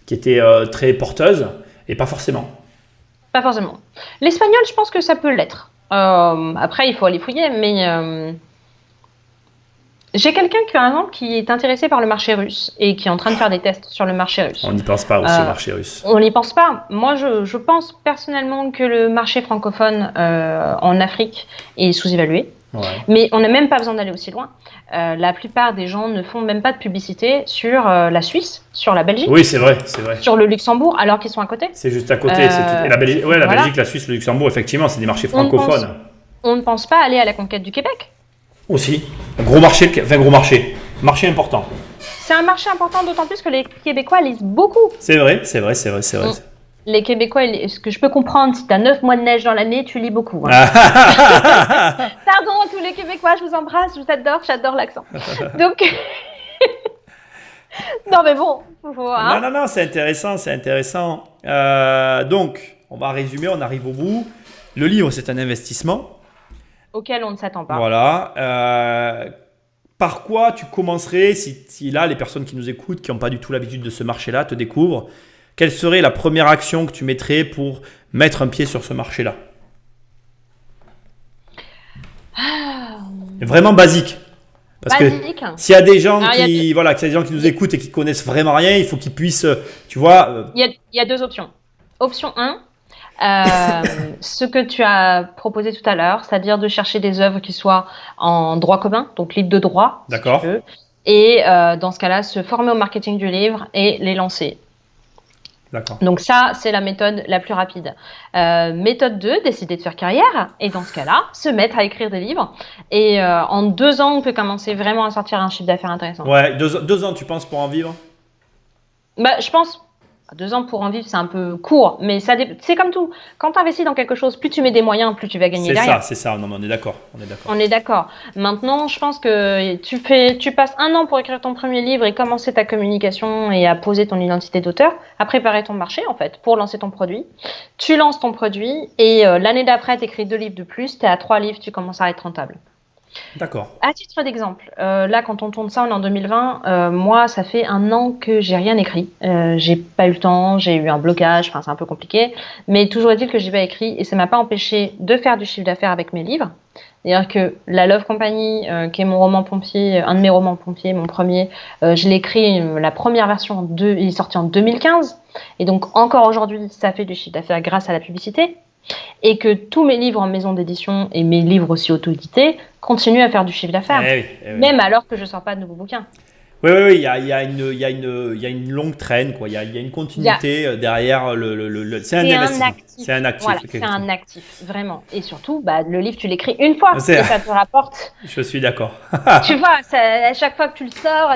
qui étaient très porteuses, et pas forcément. Pas forcément. L'espagnol, je pense que ça peut l'être. Après, il faut aller fouiller, mais j'ai quelqu'un qui, par exemple, qui est intéressé par le marché russe et qui est en train de faire des tests sur le marché russe. On n'y pense pas aussi au marché russe. On n'y pense pas. Moi, je pense personnellement que le marché francophone en Afrique est sous-évalué. Ouais. Mais on n'a même pas besoin d'aller aussi loin. La plupart des gens ne font même pas de publicité sur la Suisse, sur la Belgique, Oui, c'est vrai, c'est vrai. sur le Luxembourg, alors qu'ils sont à côté. C'est juste à côté. c'est tout. Et la Belgique, ouais, la voilà. Belgique, la Suisse, le Luxembourg, effectivement, c'est des marchés On ne pense- francophones. On ne pense pas aller à la conquête du Québec. Aussi. Un gros marché, enfin gros marché. Marché important. C'est un marché important, d'autant plus que les Québécois lisent beaucoup. C'est vrai, c'est vrai, c'est vrai, c'est vrai. Les Québécois, ce que je peux comprendre, si tu as 9 mois de neige dans l'année, tu lis beaucoup. Hein. Pardon à tous les Québécois, je vous embrasse, je vous adore, j'adore l'accent. Donc, non mais bon, hein. Non, c'est intéressant, c'est intéressant. Donc, on va résumer, on arrive au bout. Le livre, c'est un investissement. Auquel on ne s'attend pas. Voilà. Par quoi tu commencerais si là, les personnes qui nous écoutent, qui n'ont pas du tout l'habitude de ce marché-là, te découvrent, quelle serait la première action que tu mettrais pour mettre un pied sur ce marché-là? Vraiment basique. Parce Basique. que s'il y a des gens Alors, voilà, qu'il y a des gens qui nous écoutent et qui connaissent vraiment rien, il faut qu'ils puissent, tu vois. Il y a deux options. Option 1, ce que tu as proposé tout à l'heure, c'est-à-dire de chercher des œuvres qui soient en droit commun, donc libre de droit, D'accord. si tu veux, et dans ce cas-là, se former au marketing du livre et les lancer. D'accord. Donc ça, c'est la méthode la plus rapide. Méthode 2, décider de faire carrière, et dans ce cas-là, se mettre à écrire des livres. Et en 2 ans, on peut commencer vraiment à sortir un chiffre d'affaires intéressant. Ouais, 2 ans, tu penses, pour en vivre? Bah, je pense, 2 ans pour en vivre, c'est un peu court, mais c'est comme tout. Quand tu investis dans quelque chose, plus tu mets des moyens, plus tu vas gagner derrière. C'est ça. Non, mais on est d'accord. On est d'accord. Maintenant, je pense que tu passes 1 an pour écrire ton premier livre et commencer ta communication et à poser ton identité d'auteur, à préparer ton marché, en fait, pour lancer ton produit. Tu lances ton produit et l'année d'après, tu écris 2 livres de plus, tu es à 3 livres, tu commences à être rentable. D'accord. À titre d'exemple, là, quand on tourne ça, on est en 2020. Moi, ça fait 1 an que j'ai rien écrit. J'ai pas eu le temps, j'ai eu un blocage. Enfin, c'est un peu compliqué. Mais toujours est-il que j'ai pas écrit et ça m'a pas empêché de faire du chiffre d'affaires avec mes livres. C'est-à-dire que la Love Company, qui est mon roman pompier, un de mes romans pompiers, mon premier, je l'ai écrit, la première version, il est sorti en 2015. Et donc, encore aujourd'hui, ça fait du chiffre d'affaires grâce à la publicité. Et que tous mes livres en maison d'édition et mes livres aussi auto-édités continuent à faire du chiffre d'affaires, même alors que je ne sors pas de nouveaux bouquins. Oui, oui, oui, il y a une longue traîne, quoi. Il y a une continuité derrière c'est un investissement. Actif. C'est un actif. Voilà, c'est un actif, vraiment. Et surtout, le livre, tu l'écris une fois et ça te rapporte. Je suis d'accord. Tu vois, à chaque fois que tu le sors,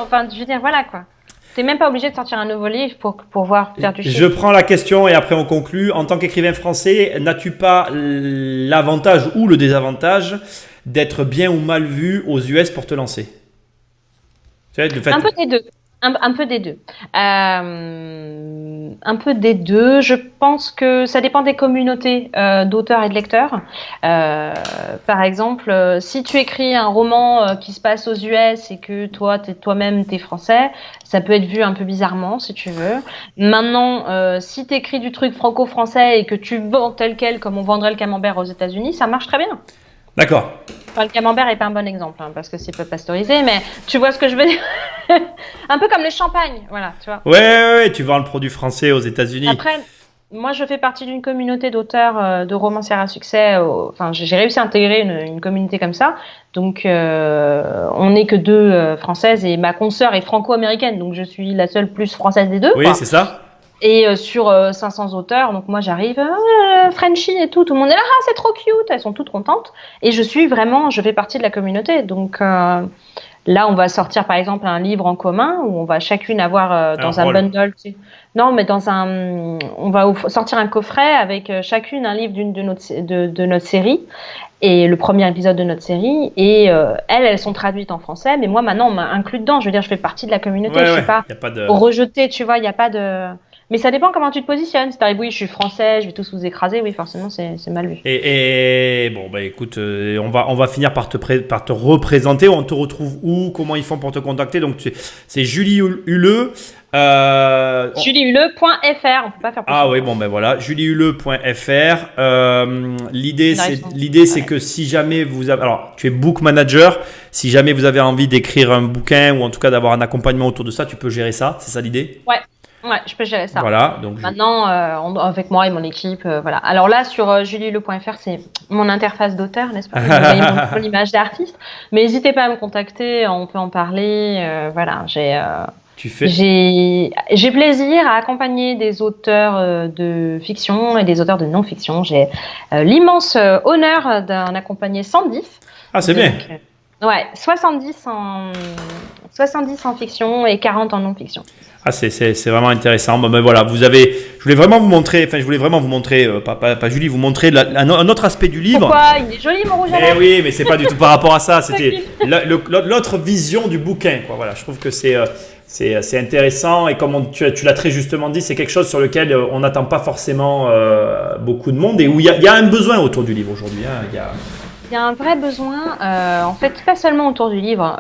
enfin, je veux dire, voilà, quoi. Tu n'es même pas obligé de sortir un nouveau livre pour pouvoir faire du chiffre. Je prends la question et après on conclut. En tant qu'écrivain français, n'as-tu pas l'avantage ou le désavantage d'être bien ou mal vu aux US pour te lancer? Un peu des deux. Un peu des deux. Un peu des deux. Je pense que ça dépend des communautés d'auteurs et de lecteurs. Par exemple, si tu écris un roman qui se passe aux US et que toi-même t'es français, ça peut être vu un peu bizarrement si tu veux. Maintenant, si tu écris du truc franco-français et que tu vends tel quel comme on vendrait le camembert aux États-Unis, ça marche très bien. D'accord. Enfin, le camembert n'est pas un bon exemple parce que c'est pas pasteurisé, mais tu vois ce que je veux dire. Un peu comme les champagnes, voilà, tu vois. Ouais, tu vends le produit français aux États-Unis. Après, moi, je fais partie d'une communauté d'auteurs, de romancières à succès. Enfin, j'ai réussi à intégrer une communauté comme ça. Donc, on n'est que 2 françaises et ma consoeur est franco-américaine, donc je suis la seule plus française des 2. Oui, quoi. C'est ça. Et sur 500 auteurs, donc moi j'arrive, Frenchie et tout le monde est là, c'est trop cute, elles sont toutes contentes. Et je fais partie de la communauté. Donc là, on va sortir par exemple un livre en commun où on va chacune avoir dans un bundle. Non, mais on va sortir un coffret avec chacune un livre de notre série. Et le premier épisode de notre série, et elles sont traduites en français, mais moi maintenant on m'a inclus dedans, je veux dire je fais partie de la communauté, je ne suis pas rejetée, tu vois, il n'y a pas de... Mais ça dépend comment tu te positionnes, si tu arrives, oui je suis français, je vais tous vous écraser, oui forcément c'est mal vu. Et bon écoute, on va finir par te représenter, on te retrouve où, comment ils font pour te contacter, donc c'est Julie Huleux. JulieHuleux.fr, on peut pas faire plus. Ah oui, voilà, JulieHuleux.fr. L'idée c'est que si jamais vous avez, alors tu es book manager, si jamais vous avez envie d'écrire un bouquin ou en tout cas d'avoir un accompagnement autour de ça, tu peux gérer ça, c'est ça l'idée? Ouais, je peux gérer ça. Voilà, donc maintenant, avec moi et mon équipe, voilà. Alors là, sur JulieHuleux.fr, c'est mon interface d'auteur, n'est-ce pas? Vous voyez mon image d'artiste. Mais n'hésitez pas à me contacter, on peut en parler. Voilà, j'ai plaisir à accompagner des auteurs de fiction et des auteurs de non-fiction. J'ai l'immense honneur d'en accompagner 110. Ah, c'est bien. Ouais, 70 en fiction et 40 en non-fiction. Ah, c'est vraiment intéressant. Ben voilà, je voulais vraiment vous montrer, pas Julie, vous montrer un autre aspect du livre. Pourquoi? Il est joli mon rouge à lèvres. Oui, mais c'est pas du tout par rapport à ça. C'était l'autre vision du bouquin, quoi. Voilà, je trouve que c'est intéressant et comme tu l'as très justement dit, c'est quelque chose sur lequel on n'attend pas forcément beaucoup de monde et où il y a un besoin autour du livre aujourd'hui. Hein. Il y a un vrai besoin, en fait, pas seulement autour du livre,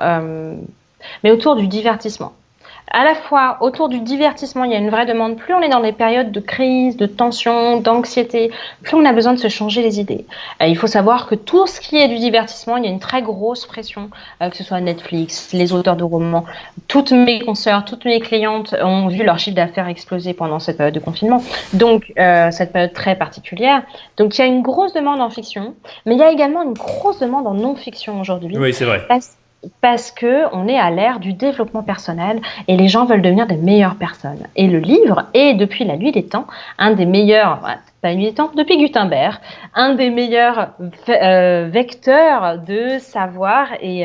mais autour du divertissement. À la fois, autour du divertissement, il y a une vraie demande. Plus on est dans des périodes de crise, de tension, d'anxiété, plus on a besoin de se changer les idées. Il faut savoir que tout ce qui est du divertissement, il y a une très grosse pression, que ce soit Netflix, les auteurs de romans. Toutes mes consoeurs, toutes mes clientes ont vu leur chiffre d'affaires exploser pendant cette période de confinement. Donc, cette période très particulière. Donc, il y a une grosse demande en fiction, mais il y a également une grosse demande en non-fiction aujourd'hui. Oui, c'est vrai. Parce que on est à l'ère du développement personnel et les gens veulent devenir des meilleures personnes. Et le livre est, depuis la nuit des temps, un des meilleurs, pas la nuit des temps, depuis Gutenberg, un des meilleurs vecteurs de savoir et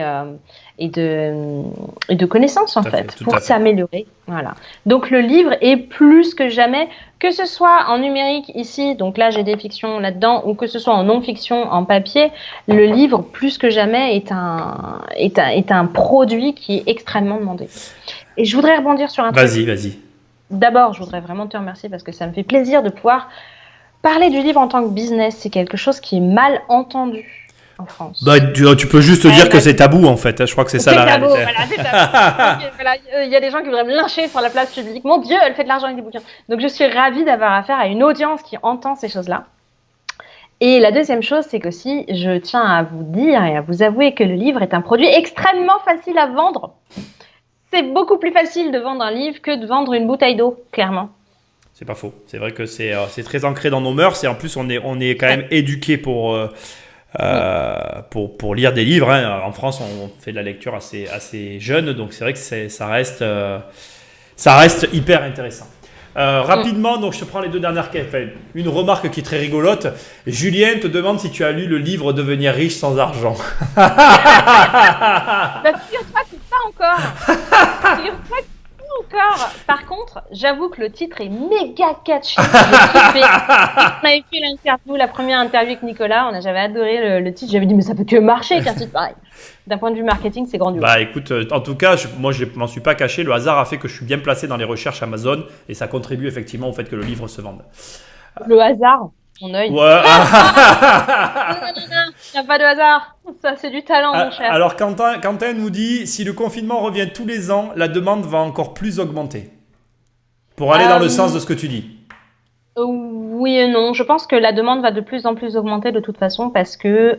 de connaissances en fait, pour s'améliorer. Voilà. Donc le livre est plus que jamais, que ce soit en numérique ici, donc là j'ai des fictions là-dedans, ou que ce soit en non-fiction, en papier, le livre plus que jamais est un produit qui est extrêmement demandé. Et je voudrais rebondir sur un truc. Vas-y. D'abord, je voudrais vraiment te remercier parce que ça me fait plaisir de pouvoir parler du livre en tant que business. C'est quelque chose qui est mal entendu. en France. Bah, tu peux juste dire que c'est tabou en fait. Je crois que c'est ça la tabou, réalité. voilà, c'est tabou. Ok, voilà, il y a des gens qui voudraient me lyncher sur la place publique. Mon Dieu, elle fait de l'argent avec des bouquins. Donc je suis ravie d'avoir affaire à une audience qui entend ces choses-là. Et la deuxième chose, c'est qu'aussi, je tiens à vous dire et à vous avouer que le livre est un produit extrêmement facile à vendre. C'est beaucoup plus facile de vendre un livre que de vendre une bouteille d'eau, clairement. C'est pas faux. C'est vrai que c'est très ancré dans nos mœurs et en plus on est quand même éduqué pour lire des livres. Hein. En France, on fait de la lecture assez jeune, donc c'est vrai que ça reste hyper intéressant. Rapidement, donc je te prends les deux dernières questions. Enfin, une remarque qui est très rigolote. Julien te demande si tu as lu le livre Devenir riche sans argent. Bah, figure-toi que pas encore. Figure-toi que pas encore. Par contre, j'avoue que le titre est méga catchy. J'ai kiffé. On avait fait l'interview, la première interview avec Nicolas. J'avais adoré le titre. J'avais dit, mais ça peut que marcher avec un titre pareil. D'un point de vue marketing, c'est grandiose. Bah écoute, en tout cas, moi je m'en suis pas caché. Le hasard a fait que je suis bien placé dans les recherches Amazon et ça contribue effectivement au fait que le livre se vende. Le hasard, mon œil. Ouais. Non, il n'y a pas de hasard. Ça, c'est du talent, mon cher. Alors Quentin nous dit, si le confinement revient tous les ans, la demande va encore plus augmenter. Pour aller dans le sens de ce que tu dis. Oui et non. Je pense que la demande va de plus en plus augmenter de toute façon parce que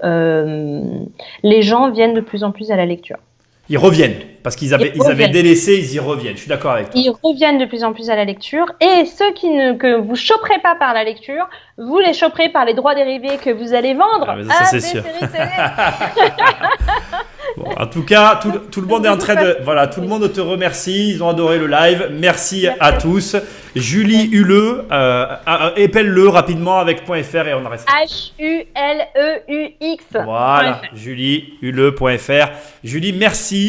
les gens viennent de plus en plus à la lecture. Ils reviennent, parce ils avaient délaissé, ils y reviennent. Je suis d'accord avec toi. Ils reviennent de plus en plus à la lecture. Et ceux que vous choperez pas par la lecture, vous les choperez par les droits dérivés que vous allez vendre ça, c'est sûr. Bon, en tout cas, tout le monde est en train de... Voilà, tout le monde te remercie. Ils ont adoré le live. Merci à tous. Julie Huleux, épelle-le rapidement avec .fr et on en reste. HULEUX. Voilà, juliehuleux.fr. Julie, merci.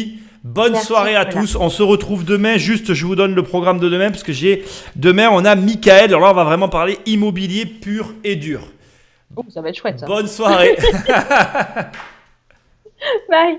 Bonne soirée à tous. On se retrouve demain. Juste, je vous donne le programme de demain parce que demain, on a Michael. Alors là, on va vraiment parler immobilier pur et dur. Oh, ça va être chouette, ça. Bonne soirée. Bye.